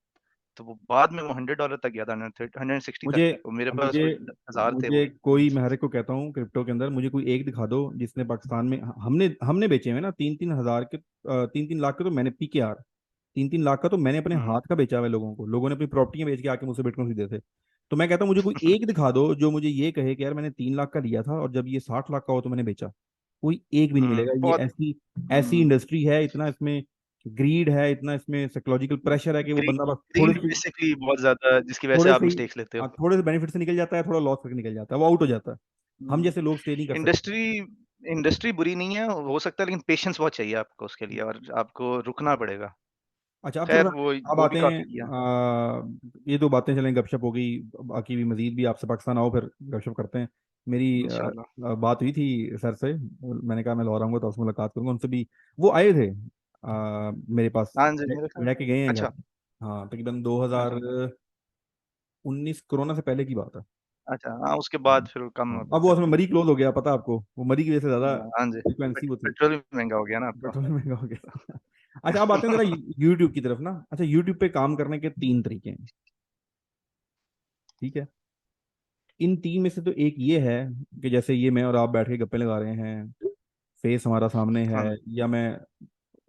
तो वो बाद में वो $100 तक गया था, 160 तक। मुझे वो मेरे पास मुझे वो 1000 थे वो। मुझे कोई, मैं हर एक को कहता हूँ क्रिप्टो के अंदर, मुझे कोई एक दिखा दो जिसने पाकिस्तान में, हमने हमने बेचे हुए ना 3-3 हज़ार के, 3-3 लाख के, तो मैंने PKR 3-3 लाख का तो मैंने अपने हुँ, हाथ का बेचा हुआ है लोगों को, लोगों ने अपनी प्रॉपर्टियां बेच के आके मुझसे बिटकॉइन खरीदे थे। तो मैं कहता हूँ मुझे कोई एक दिखा दो जो मुझे ये कहे कि यार मैंने 3 लाख का लिया था और जब ये 60 लाख का हो तो मैंने बेचा। कोई एक भी नहीं मिलेगा। ये बहुत। ऐसी ऐसी हुँ, इंडस्ट्री है, इतना इसमें ग्रीड है, इतना इसमें साइकोलॉजिकल प्रेशर है कि वो ग्रीड बंदा बस ग्रीड बेसिकली बहुत ज़्यादा, जिसकी वजह से थोड़े आप से ही, मिस्टेक्स लेते हो। हाँ, थोड़े से बेनिफिट से निकल जाता है, थोड़ा लॉस करके निकल जाता है, वो आउट हो जाता है। हम हुँ। जैसे लोग स्टे नहीं कर सकते। इंडस्ट्री इंडस्ट्री बुरी नहीं है, हो सकता है, लेकिन पेशेंस बहुत चाहिए आपको उसके लिए, और आपको रुकना पड़ेगा। अच्छा, अब थोड़ा खैर सा, वो अब वो भी आते हैं, काफ़ी किया। ये तो बातें चलें, गपशप हो गई, बाकी भी मजीद भी आपसे पाकिस्तान आओ फिर गपशप करते हैं। मेरी इंशाल्लाह। बात हुई थी सर से, मैंने कहा मैं लाहौर आऊंगा तो उससे मुलाकात करूंगा, उनसे भी, वो आए थे मेरे पास, हाँ जी, मेरे ख्याल। रह के गए हैं घर। अच्छा, हाँ, तकरीबन 2019, कोरोना से पहले की बात है। अच्छा, हाँ, उसके बाद फिर वो कम हाँ, होता अब वो है। असल में मरी क्लोज हो गया, पता है आपको, वो मरी की वजह से ज्यादा हाँ जी, फ्रिक्वेंसी वो थी, पेट्रोल भी महँगा हो गया ना अब तो। पेट्रोल महंगा हो गया। अच्छा, अब आते हैं जरा यूट्यूब की तरफ ना। अच्छा, यूट्यूब पे काम करने के 3 तरीके हैं, ठीक है। इन 3 में से तो एक ये है कि जैसे ये मैं और आप बैठ के गप्पे लगा रहे हैं, फेस हमारा सामने है, हाँ, या मैं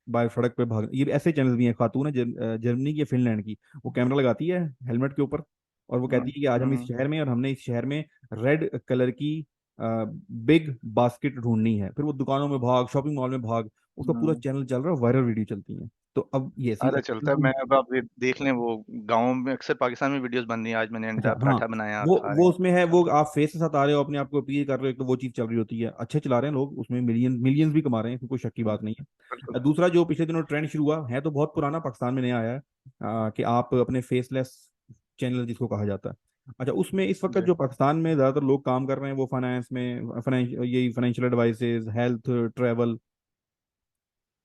बाहर सड़क पे भाग, ये ऐसे चैनल भी हैं, खातून है जर्मनी की या फिनलैंड की, वो कैमरा लगाती है हेलमेट के ऊपर, और वो हुँ, कहती है कि आज हम इस हुँ, शहर में, और हमने इस शहर में रेड कलर की बिग बास्केट ढूंढनी है, फिर वो दुकानों में भाग, शॉपिंग मॉल में भाग, उसका पूरा हुँ, चैनल चल रहा है, वायरल वीडियो चलती है। तो अब ये ऐसी पता कंडीशन चलता है। थी। मैं अब आप ये देख लें, वो गाँव में अक्सर पाकिस्तान में वीडियोस बन रही हैं, आज मैंने अच्छा अंडा हाँ, पराठा बनाया, आप वो खा रहे वो हैं, उसमें है, अच्छा। वो आप फेस के साथ आ रहे हो, अपने आप को अपील कर रहे हो, एक तो वो चीज चल रही होती है, अच्छे चला रहे हैं लोग उसमें, मिलियंस भी कमा रहे हैं, इसमें कोई शक की बात नहीं बिल्कुल। है। दूसरा जो पिछले दिनों ट्रेंड शुरू हुआ है, तो बहुत पुराना, पाकिस्तान में नया आया है, कि आप अपने फेसलेस चैनल जिसको कहा जाता है। अच्छा, उसमें इस वक्त जी। जो पाकिस्तान में ज्यादातर लोग काम कर रहे हैं वो फाइनेंस में, यही फाइनेंशियल एडवाइसेज, हेल्थ, ट्रैवल,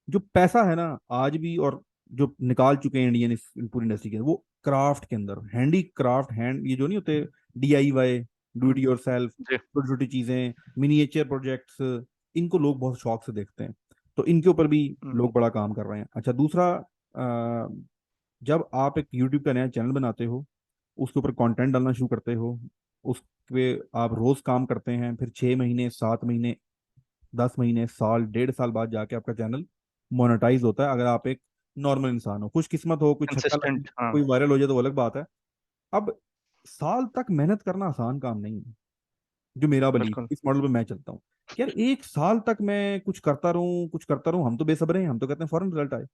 जो पैसा है ना आज भी, और जो निकाल चुके हैं इंडियन इस पूरी इंडस्ट्री के, वो क्राफ्ट के अंदर, हैंडी क्राफ्ट, हैंड, ये जो नहीं होते, DIY, do it hmm, yourself, जी। छोटी छोटी चीजें, मिनिएचर प्रोजेक्ट्स, इनको लोग बहुत शौक से देखते हैं, तो इनके ऊपर भी हुँ, लोग बड़ा काम कर रहे हैं। अच्छा, दूसरा, जब आप एक यूट्यूब का नया चैनल बनाते हो, उसके ऊपर कंटेंट डालना शुरू करते हो, उस पे आप रोज काम करते हैं, फिर 6 महीने, 7 महीने, 10 महीने, साल, 1.5 साल बाद जाके आपका चैनल मोनेटाइज होता है, अगर आप एक नॉर्मल इंसान हो, खुशकिस्मत हो, कोई छक्का लगे, कंसिस्टेंट, हाँ। कोई वायरल हो जाए तो वो अलग बात है। अब साल तक मेहनत करना आसान काम नहीं है, जो मेरा बिलीफ, बिल्कुल। इस मॉडल पे मैं चलता हूँ कि यार 1 साल तक मैं कुछ करता रहूं, कुछ करता रहूं, हम तो बेसब्रे हैं, हम तो कहते हैं फौरन रिजल्ट आए।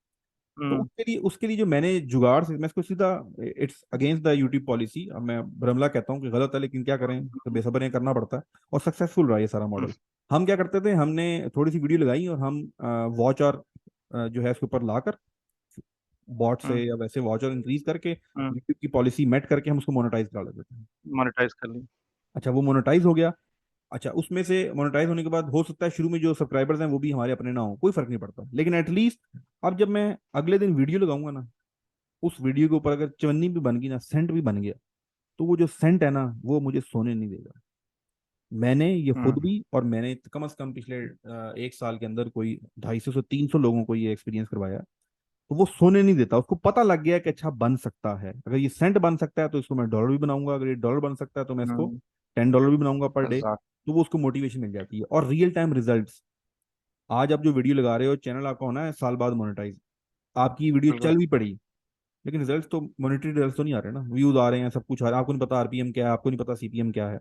तो हुँ, उसके लिए जो मैंने जुगाड़ से, मैं इसको सीधा, it's against the YouTube policy, अब मैं भ्रमला कहता हूँ कि गलत है, लेकिन क्या करें, तो हुँ, बेसब्रे हैं, करना पड़ता है, और सक्सेसफुल रहा ये सारा हुँ, मॉडल। हम क्या करते थे, हमने थोड़ी सी वीडियो लगाई और हम वॉच और जो है उसके ऊपर लाकर, बॉट हुँ, से या वैसे वॉच और इंक्रीज करके, हुँ, यूट्यूब की पॉलिसी मेट करके हम उसको मोनेटाइज करा लेते थे। मोनेटाइज़ कर ली। अच्छा, वो मोनेटाइज हो गया। अच्छा, उसमें से मोनेटाइज होने के बाद हो सकता है शुरू में जो सब्सक्राइबर्स हैं वो भी हमारे अपने ना हो, कोई फर्क नहीं पड़ता, लेकिन एटलीस्ट अब जब मैं अगले दिन वीडियो लगाऊंगा ना, उस वीडियो के ऊपर अगर चवन्नी भी बन गई ना, सेंट भी बन गया, तो वो जो सेंट है ना, वो मुझे सोने नहीं देगा। मैंने ये खुद हुँ, भी, और मैंने कम से कम पिछले 1 साल के अंदर कोई 250 से 300 लोगों को ये एक्सपीरियंस करवाया, तो वो सोने नहीं देता, उसको पता लग गया कि अच्छा बन सकता है, अगर ये सेंट बन सकता है तो इसको मैं डॉलर भी बनाऊंगा, अगर ये डॉलर बन सकता है तो मैं इसको हुँ, $10 भी बनाऊंगा पर डे। एग्ज़ैक्ट, तो वो उसको मोटिवेशन मिल जाती है, और रियल टाइम रिजल्ट्स। आज आप जो वीडियो लगा रहे हो, चैनल आपका होना है साल बाद मोनेटाइज, आपकी वीडियो बिल्कुल। चल भी पड़ी, लेकिन रिजल्ट्स तो, मॉनेटरी रिजल्ट्स तो नहीं आ रहे ना, व्यूज आ रहे हैं, सब कुछ आ रहा है, आपको नहीं पता RPM क्या है, आपको नहीं पता CPM क्या है।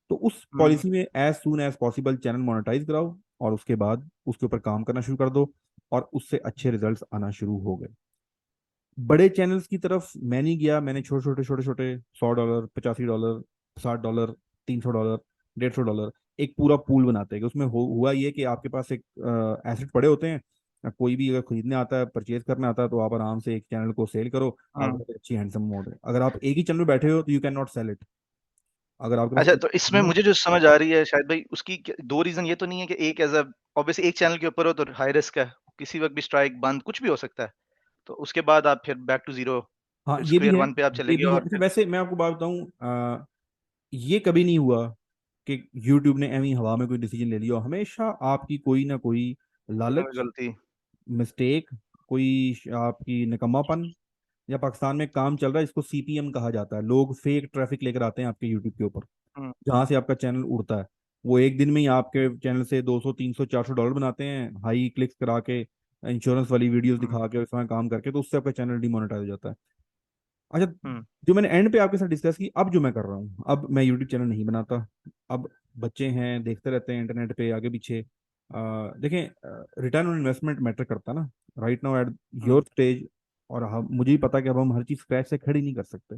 तो उस हुँ, पॉलिसी में as soon as possible channel monetize कराओ, और उसके बाद उसके ऊपर काम करना शुरू कर दो, और उससे अच्छे रिजल्ट्स आना शुरू हो गए। बड़े चैनल्स की तरफ मैं नहीं गया, मैंने छोटे छोटे छोटे छोटे $100, $85, $60, $300, $150, एक पूरा पूल बनाते हैं कि उसमें हुआ ये कि आपके पास एक एसेट पड़े होते हैं, कोई भी अगर खरीदने आता है, परचेज करने आता है, तो आप आराम से एक चैनल को सेल करो, आपके हुँ। पास अच्छी हैंडसम अमाउंट है। अगर आप एक ही चैनल में बैठे हो तो you can not sell it, अगर आपके पास अच्छा, एक तो इसमें channel मुझे जो समझ आ रही है शायद भाई, उसकी 2 रीज़न ये तो नहीं है कि एक ऐज़ अ ऑब्वियसली एक चैनल के ऊपर हो तो हाई रिस्क है, किसी वक़्त भी स्ट्राइक, बंद, कुछ भी हो सकता है। तो उसके बाद आप फिर बैक टू ज़ीरो, हाँ, फिर ये भी स्क्वायर है, वन पे आप चले ये गए भी है। और अच्छा, फिर वैसे मैं आपको बात बताऊं, ये कभी नहीं हुआ कि YouTube ने एवं हवा में कोई डिसीजन ले लिया हो। हमेशा आपकी कोई ना कोई कोई ना कोई लालच, गलती। मिस्टेक, कोई आपकी निकम्मापन, या पाकिस्तान में काम चल रहा है इसको CPM कहा जाता है, लोग फेक ट्रैफिक लेकर आते हैं आपके यूट्यूब के ऊपर, हुँ, जहां से आपका चैनल उड़ता है। वो एक दिन में ही आपके चैनल से 200, 300, 400 डॉलर बनाते हैं, हाई क्लिक्स करा के, इंश्योरेंस वाली वीडियोस हुँ, दिखा के, उसमें काम करके, तो उससे आपका चैनल डिमोनेटाइज हो जाता है। अच्छा, हुँ, जो मैंने एंड पे आपके साथ डिस्कस की, अब जो मैं कर रहा हूँ, अब मैं यूट्यूब चैनल नहीं बनाता। अब बच्चे हैं, देखते रहते हैं इंटरनेट पे आगे पीछे, देखें, रिटर्न ऑन इन्वेस्टमेंट मैटर करता ना, right now at hmm, your stage. और हम, मुझे भी पता है कि अब हम हर चीज़ स्क्रैच से खड़ी नहीं कर सकते।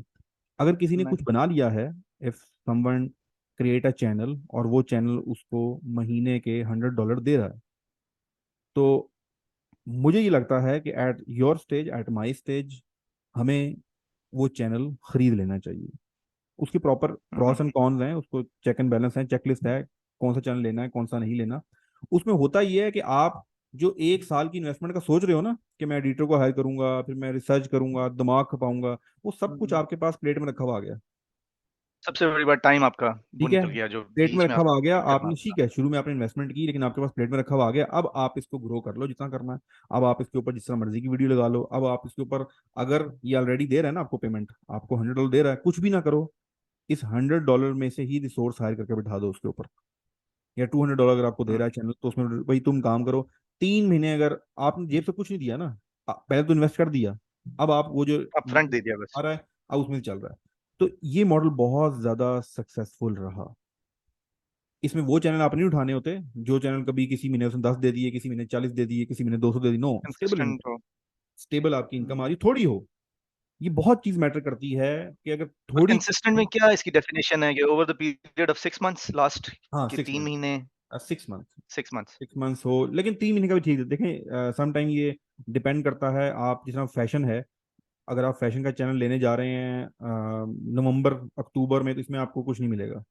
अगर किसी ने नहीं, कुछ बना लिया है, if someone create a channel, और वो चैनल उसको महीने के $100 दे रहा है, तो मुझे ये लगता है कि at your stage, at my stage, हमें वो चैनल खरीद लेना चाहिए। उसके proper hmm, pros and cons हैं, उसको चेक एंड बैलेंस है, चेकलिस्ट है, कौन सा चैनल लेना है, कौन सा नहीं लेना। उसमें होता ये है कि आप जो 1 साल की इन्वेस्टमेंट का सोच रहे हो ना, कि मैं एडिटर को हायर करूंगा, फिर मैं रिसर्च करूंगा, दिमाग खपाऊंगा, वो सब कुछ हुँ। आपके पास प्लेट में रखा हुआ आ गया। सबसे बड़ी बात टाइम आपका वो ठीक है, निकल गया जो प्लेट में बीच में रखा हुआ आ आपको गया, करना आपने था। ठीक है, शुरू में आपने इन्वेस्टमेंट की, लेकिन आपके पास प्लेट में रखा हुआ आ गया, अब आप इसको ग्रो कर लो जितना करना है। अब आप इसके ऊपर जिस तरह मर्जी की वीडियो लगा लो, अब आप इसके ऊपर, अगर ये ऑलरेडी दे रहा है ना आपको पेमेंट, आपको $100 दे रहा है, कुछ भी ना करो, इस $100 में से ही रिसोर्स हायर करके बैठा दो उसके ऊपर, या $200 अगर आपको दे हुँ, रहा है चैनल, तो उसमें भाई तुम काम करो। 3 महीने अगर आपने जेब से कुछ नहीं दिया ना, पहले तो इन्वेस्ट कर दिया, अब आप वो जो अपफ्रंट दे दिया बस। आ रहा है, अब उसमें चल रहा है। तो ये मॉडल बहुत ज्यादा सक्सेसफुल रहा। इसमें वो चैनल आप नहीं उठाने होते, जो चैनल कभी किसी महीने उसने 10 दे दिए, किसी महीने 40 दे दिए, किसी महीने 200 दे दिए, नो, स्टेबल कंसिस्टेंट इनकम, हो। स्टेबल आपकी इनकम आ रही थोड़ी हो, ये बहुत चीज मैटर करती है कि अगर और थोड़ी। कंसिस्टेंट में क्या इसकी डेफिनेशन है कि over the period of 6 months, last हाँ के 6 3 मंथ, महीने, 6 मंथ, 6 मंथ्स। 6 मंथ्स हो, लेकिन 3 महीने का भी ठीक है। देखें सम टाइम ये डिपेंड करता है, आप जिस तरह फैशन है, अगर आप फैशन का चैनल लेने जा रहे हैं नवंबर अक्टूबर में, तो इसमें आपको कुछ नहीं मिलेगा।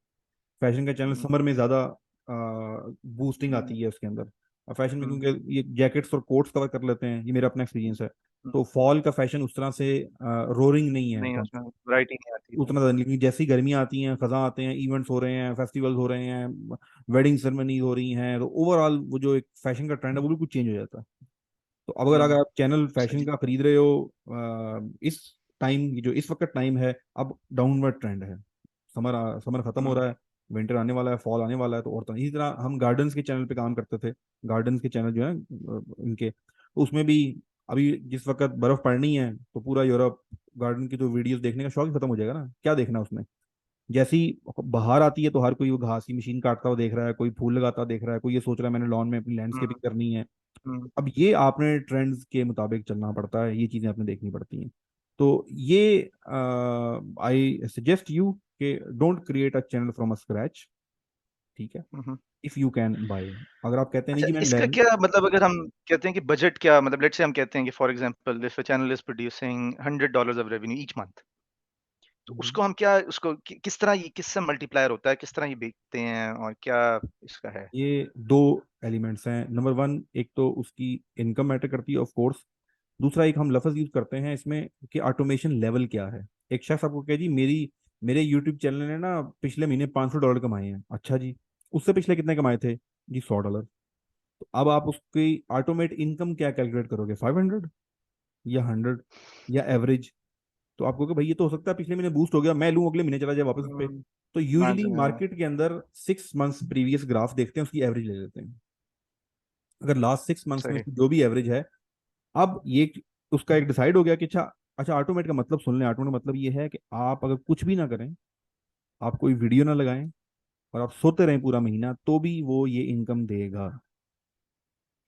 फैशन का चैनल हुँ, समर में ज़्यादा बूस्टिंग हुँ, आती है उसके अंदर। और फैशन में हुँ, क्योंकि ये जैकेट्स और कोट्स कवर कर लेते हैं, ये मेरा अपना एक्सपीरियंस है। हुँ, तो फॉल का फैशन उस तरह से रोरिंग नहीं है, नहीं तो उसमें वैरायटी नहीं आती उतना इतनी। ज़्यादा, लेकिन जैसी गर्मियाँ आती हैं, खज़ां आते हैं, इवेंट्स हो रहे हैं, फेस्टिवल्स हो रहे हैं, वेडिंग सेरेमनी हो रही हैं, तो ओवरऑल वो जो एक फैशन का ट्रेंड है वो बिल्कुल चेंज हो जाता है। तो अब अगर हुँ, अगर आप चैनल फैशन सही। का खरीद रहे हो इस टाइम, जो इस वक्त टाइम है, अब डाउनवर्ड ट्रेंड है। समर खत्म हो हुँ, रहा है, विंटर आने वाला है, फॉल आने वाला है, तो और तरह इसी तरह हम गार्डन्स के चैनल पे काम करते थे। गार्डन्स के चैनल जो है इनके, तो उसमें भी अभी जिस वक्त बर्फ पड़नी है, तो पूरा यूरोप गार्डन की तो वीडियोस देखने का शौक ही खत्म हो जाएगा ना, क्या देखना उसमें। जैसी बाहर आती है तो हर कोई वो घास की मशीन काटता हुआ देख रहा है, कोई फूल लगाता देख रहा है, कोई ये सोच रहा है मैंने लॉन में अपनी हुँ, लैंडस्केपिंग करनी है। हुँ, अब ये आपने ट्रेंड्स के मुताबिक चलना पड़ता है, ये चीजें आपने देखनी पड़ती हैं। तो ये आई सजेस्ट यू कि don't create a channel from a scratch, ठीक है। हुँ, हुँ। इफ यू कैन बाय, अगर आप कहते हैं नहीं अच्छा, जी मैंने इसका लर्न। क्या मतलब, अगर हम कहते हैं कि बजट क्या मतलब, लेट्स से हम कहते हैं कि for example if a channel is producing $100 of revenue each month, तो उसको हम क्या, उसको किस तरह, ये किससे मल्टीप्लायर होता है, किस तरह ये बेचते हैं और क्या इसका है? ये दो एलिमेंट्स हैं। नंबर वन, एक तो उसकी इनकम मैटर करती है ऑफ कोर्स। दूसरा एक हम लफ्ज यूज करते हैं इसमें कि ऑटोमेशन लेवल क्या है। एक शख्स आपको कहे जी मेरे यूट्यूब चैनल ने ना पिछले महीने $500 कमाए हैं, अच्छा जी, उससे पिछले कितने कमाए थे जी? $100। तो अब आप उसकी ऑटोमेट इनकम क्या कैलकुलेट करोगे, 500 या 100 या एवरेज? तो आपको कि भाई ये तो हो सकता है पिछले महीने बूस्ट हो गया, मैं लूँ अगले महीने चला जाए वापस उस पे। हुँ, तो हाँ यूजली जी, हाँ। मार्केट के अंदर 6 मंथ्स प्रीवियस ग्राफ देखते हैं, उसकी एवरेज ले लेते हैं। अगर लास्ट 6 मंथ्स में सही। उसकी जो भी एवरेज है, अब ये उसका एक डिसाइड हो गया कि अच्छा, अच्छा ऑटोमेट का मतलब सुन लें। ऑटोमेट का मतलब ये है कि आप अगर कुछ भी ना करें, आप कोई वीडियो ना लगाएं, और आप सोते रहें पूरा महीना, तो भी वो ये इनकम देगा।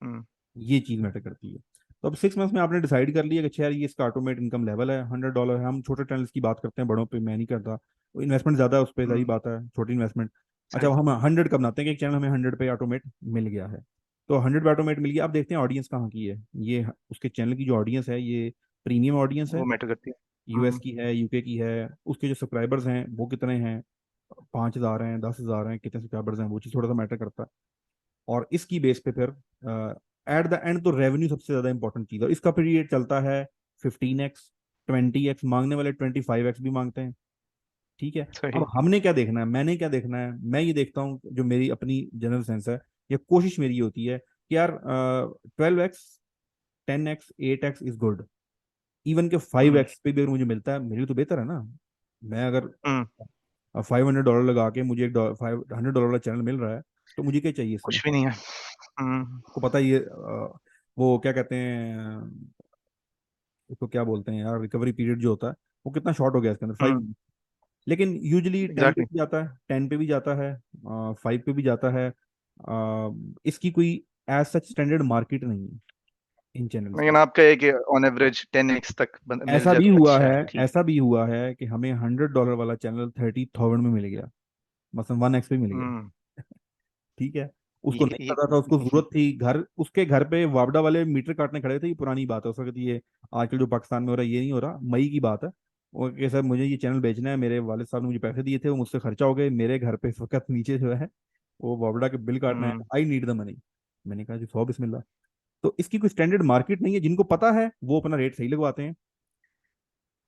हुँ, ये चीज मैटर करती है। तो अब 6 मंथ्स में आपने डिसाइड कर लिया कि अच्छा यार ये इसका ऑटोमेट इनकम लेवल है $100 है। हम छोटे चैनल्स की बात करते हैं, बड़ों पे मैं नहीं करता, इन्वेस्टमेंट ज्यादा है उस पर, सही हुँ, बात है, छोटी इन्वेस्टमेंट। अच्छा, सही। अब हम 100 का बनाते हैं कि एक चैनल हमें 100 पे ऑटोमेट मिल गया है। तो 100 पे ऑटोमेट मिल गया, अब देखते हैं ऑडियंस कहाँ की है। ये उसके चैनल की जो ऑडियंस है, ये प्रीमियम ऑडियंस है, वो मैटर करती है। यूएस हुँ, की है, यूके की है। उसके जो सब्सक्राइबर्स हैं वो कितने हैं, 5,000 हैं, 10,000 हैं, कितने सब्सक्राइबर्स हैं, वो चीज़ थोड़ा सा मैटर करता है। और इसकी बेस पे फिर एट द एंड तो रेवेन्यू सबसे ज्यादा इंपॉर्टेंट चीज है। और इसका पीरियड चलता है 15x, 20x, मांगने वाले 25x भी मांगते हैं, ठीक है। अब सही। हमने क्या देखना है, मैंने क्या देखना है, मैं ये देखता हूँ जो मेरी अपनी जनरल सेंस है, या कोशिश मेरी ये होती है कि यार 12x, 10x, 8x is good. Even के फाइव हुँ, एक्स पे भी अगर मुझे मिलता है, मेरे लिए तो बेहतर है ना। मैं अगर हुँ, $500 लगा के मुझे एक $500 वाला चैनल मिल रहा है, तो मुझे क्या चाहिए इसमें? कुछ भी नहीं है। हुँ, को पता ही है वो क्या कहते हैं, उसको क्या बोलते हैं यार, रिकवरी पीरियड जो होता है, वो कितना शॉर्ट हो गया इसके अंदर, हुँ, 5 मिनट। लेकिन यूजली 10 पे एग्ज़ैक्टली। भी जाता है, 10 पे भी जाता है, 5 पे भी जाता है। इसकी कोई एज सच स्टैंडर्ड मार्केट नहीं है इन चैनल्स लेकिन की। आप कहे कि ऑन एवरेज 10x तक बन मिल ऐसा जाए भी तो हुआ अच्छा है, है, ठीक है। ऐसा भी हुआ है कि हमें $100 वाला चैनल 30,000 में मिल गया, मतलब 1x पे मिल गया, हुँ, ठीक है। उसको नहीं ये पता था, उसको जरूरत थी, घर उसके घर पे वापडा वाले मीटर काटने खड़े थे। ये पुरानी बात है उस वक्त, ये आजकल जो पाकिस्तान में हो रहा है ये नहीं हो रहा, मई की बात है। वो कि सर मुझे ये चैनल बेचना है, मेरे वालिद साहब ने मुझे पैसे दिए थे, वो मुझसे खर्चा हो गए, मेरे घर पे इस वक्त नीचे जो है वो वापडा के बिल काटना है, hmm. I need the money. मैंने कहा जी 100 बिस्मिल्लाह। तो इसकी कोई स्टैंडर्ड मार्केट नहीं है, जिनको पता है वो अपना रेट सही लगवाते हैं,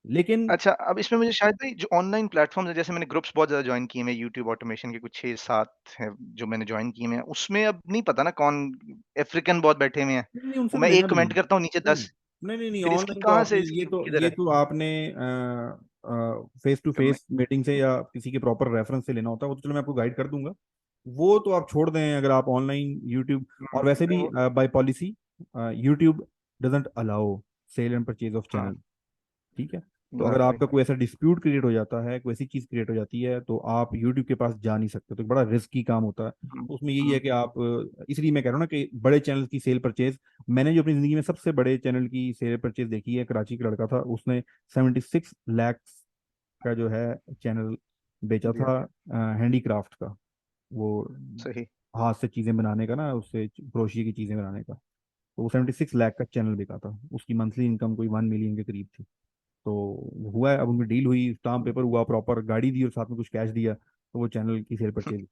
लेकिन अच्छा, अब इसमें मुझे शायद भाई जो ऑनलाइन प्लेटफ़ॉर्म्स हैं, जैसे मैंने ग्रुप्स बहुत ज़्यादा जॉइन किए हैं, यूट्यूब ऑटोमेशन के कुछ 6-7 हैं जो मैंने जॉइन किए हुए हैं, उसमें अब नहीं पता ना कौन, अफ्रीकन बहुत बैठे हुए हैं। नहीं नहीं, उनसे वो तो मैं लेना एक नहीं। कमेंट करता हूँ, नीचे नहीं 10, नहीं नहीं नहीं, फिर इसकी ऑनलाइन तो कहाँ आपने से, इसकी किधर ये है? तो आपने face to comment. Face meeting से या किसी के प्रॉपर रेफरेंस से लेना होता है, वो तो चलो मैं आपको गाइड कर दूंगा। वो तो आप छोड़ दें अगर आप ऑनलाइन यूट्यूब। और वैसे भी वो by policy YouTube doesn't allow sell and purchase of हाँ, चैनल, ठीक है। तो हाँ अगर भाई। आपका कोई ऐसा डिस्प्यूट क्रिएट हो जाता है, कोई ऐसी चीज़ क्रिएट हो जाती है, तो आप यूट्यूब के पास जा नहीं सकते, तो एक बड़ा रिस्की काम होता है। हम्म, तो उसमें यही है हम्म, कि आप इसलिए मैं कह रहा हूँ ना कि बड़े चैनल की सेल परचेज, मैंने जो अपनी ज़िंदगी में सबसे बड़े चैनल की सेल परचेज देखी है, कराची का लड़का था, उसने 76 लाख का जो है चैनल बेचा दिया। था, हैंडीक्राफ्ट का, वो सही। हाथ से चीज़ें बनाने का ना, उससे क्रोशिया की चीज़ें बनाने का। तो वो 76 लाख का चैनल बिका था, उसकी मंथली इनकम कोई 1 मिलियन के करीब थी। तो हुआ है, अब उनकी डील हुई, स्टाम्प पेपर हुआ, प्रॉपर गाड़ी दी और साथ में कुछ कैश दिया, तो वो चैनल की सेल परचेज।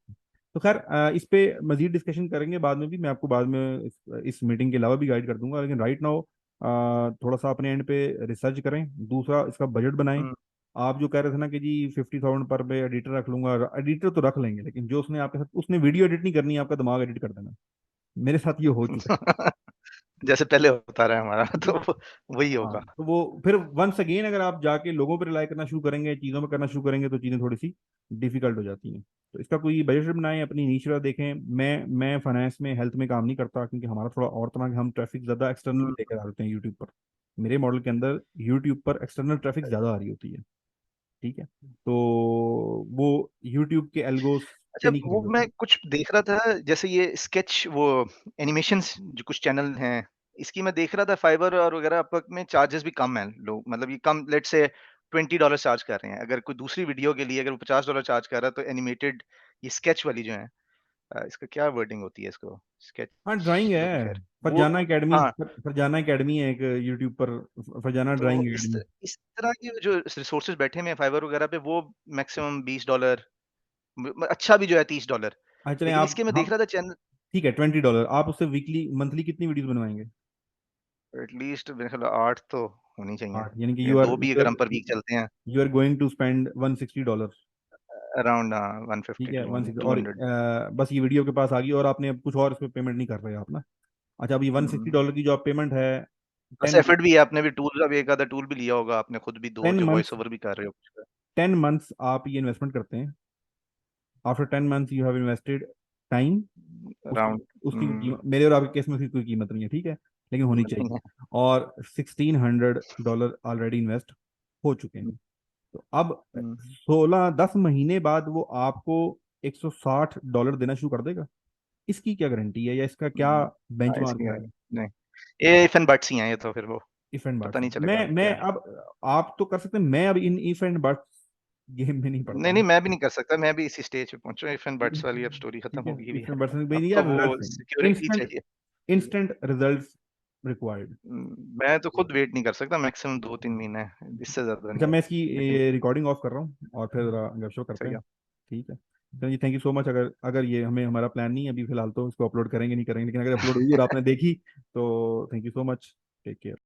तो खैर इस पे मजीद डिस्कशन करेंगे बाद में भी, मैं आपको बाद में इस मीटिंग के अलावा भी गाइड कर दूंगा, लेकिन राइट नाउ थोड़ा सा अपने एंड पे रिसर्च करें, दूसरा इसका बजट बनाएं। हम्म। आप जो कह रहे थे ना कि जी 50,000 पर पे एडिटर रख लूंगा, एडिटर तो रख लेंगे, लेकिन जो उसने आपके साथ, उसने वीडियो एडिट नहीं करनी है, आपका दिमाग एडिट कर देना। मेरे साथ ये हो चुका जैसे पहले होता रहा हमारा है। तो वही हाँ, होगा। तो वो फिर वंस अगेन अगर आप जाके लोगों पर रिलाई करना शुरू करेंगे, चीज़ों में करना शुरू करेंगे, तो चीज़ें थोड़ी सी डिफिकल्ट हो जाती हैं। तो इसका कोई बजट बनाएं, अपनी नीच देखें। मैं फाइनेंस में, हेल्थ में काम नहीं करता, क्योंकि हमारा थोड़ा और तरह के, हम ट्रैफिक ज़्यादा एक्सटर्नल भी हम्म, लेकर आ देते हैं यूट्यूब पर। मेरे मॉडल के अंदर यूट्यूब पर एक्सटर्नल ट्रैफिक ज़्यादा आ रही होती है। ठीक है, तो वो यूट्यूब के एल्गोस अच्छा से नहीं वो खरीद मैं होती। कुछ देख रहा था, जैसे ये स्केच वो एनिमेशंस जो कुछ चैनल हैं, इसकी मैं देख रहा था फाइवर और वगैरह अपवर्क में चार्जेस भी कम हैं। लोग मतलब ये कम, लेट्स से $20 चार्ज कर रहे हैं। अगर कोई दूसरी वीडियो के लिए अगर वो $50 चार्ज कर रहा है तो एनिमेटेड ये स्केच वाली जो है, इसका क्या वर्डिंग होती है इसको? स्केच हाँ, ड्राइंग जो भी है, खैर वो। फरजाना एकेडमी, हाँ, फरजाना एकेडमी है एक यूट्यूब पर, फरजाना तो ड्राइंग इस एकेडमी। इस तरह के जो रिसोर्सेज़ बैठे हुए हैं फाइवर वगैरह पे, वो मैक्सिमम $20, अच्छा भी जो है $30। हाँ चलें लेकिन आप, इसके मैं देख हम, रहा था चैनल ठीक है, $20, आप उससे वीकली मंथली कितनी वीडियोस बनवाएंगे? एटलीस्ट मेरे ख्याल 8 तो होनी चाहिए, 8, यानी कि या यू आर 2 भी यू अगर आर हम पर वीक चलते हैं, you are going to spend $160। Around ठीक 150 है, टू 160, और 200। बस ये वीडियो के पास आ गई, और आपने अब कुछ और इस पर पेमेंट नहीं कर रहे आप ना? अच्छा, अभी वन सिक्सटी हुँ, डॉलर की जो आप पेमेंट है, बस टेन एफर्ट भी है, आपने भी टूल, अब एक आधा टूल भी लिया होगा आपने खुद भी, 2 टेन जो वॉइस मंथ्स ओवर भी कर रहे हो कुछ का। 10 मंथ्स आप ये इन्वेस्टमेंट करते हैं, after 10 months you have invested time. उसकी अराउंड उसकी कोई कीमत, मेरे और आपके केस में उसकी कोई कीमत नहीं है, ठीक है, लेकिन होनी चाहिए। नहीं है। और $1,600 ऑलरेडी इन्वेस्ट हो चुके हुँ, हैं। तो अब हुँ, 10 महीने बाद वो आपको $160 देना शुरू कर देगा। इसकी क्या गारंटी है, या इसका क्या हुँ, हाँ, बेंचमार्क इसकी है? नहीं, ये इफ एंड बट्स ही हैं ये तो, फिर वो इफ एंड पता बट्स। नहीं चलेगा मैं क्या है। अब, आप तो कर सकते हैं, मैं अब in if and buts game में नहीं पड़ता नहीं, हूँ। नहीं, मैं भी नहीं कर सकता, मैं भी इसी स्टेज पे पहुँचा हूँ, इफ एंड ठीक बट्स वाली अब स्टोरी खत्म ठीक है, हो गई भी इफ है। एंड बट्स अब भाई तो यार, वो रिजल्ट सिक्योरिटी इंस्टेंट, चाहिए। Instant results required. मैं तो खुद वेट नहीं कर सकता, मैक्सिमम 2-3 महीने, इससे ज़्यादा अच्छा, नहीं। मैं इसकी लेकिन रिकॉर्डिंग ऑफ कर रहा हूँ, और फिर गपशप करते सही हैं। है। ठीक है, चलिए जी, थैंक यू सो मच। अगर अगर ये हमें, हमारा प्लान नहीं है अभी फिलहाल, तो इसको अपलोड करेंगे नहीं करेंगे, लेकिन अगर अपलोड हुई और आपने देखी, तो thank you so much. Take care.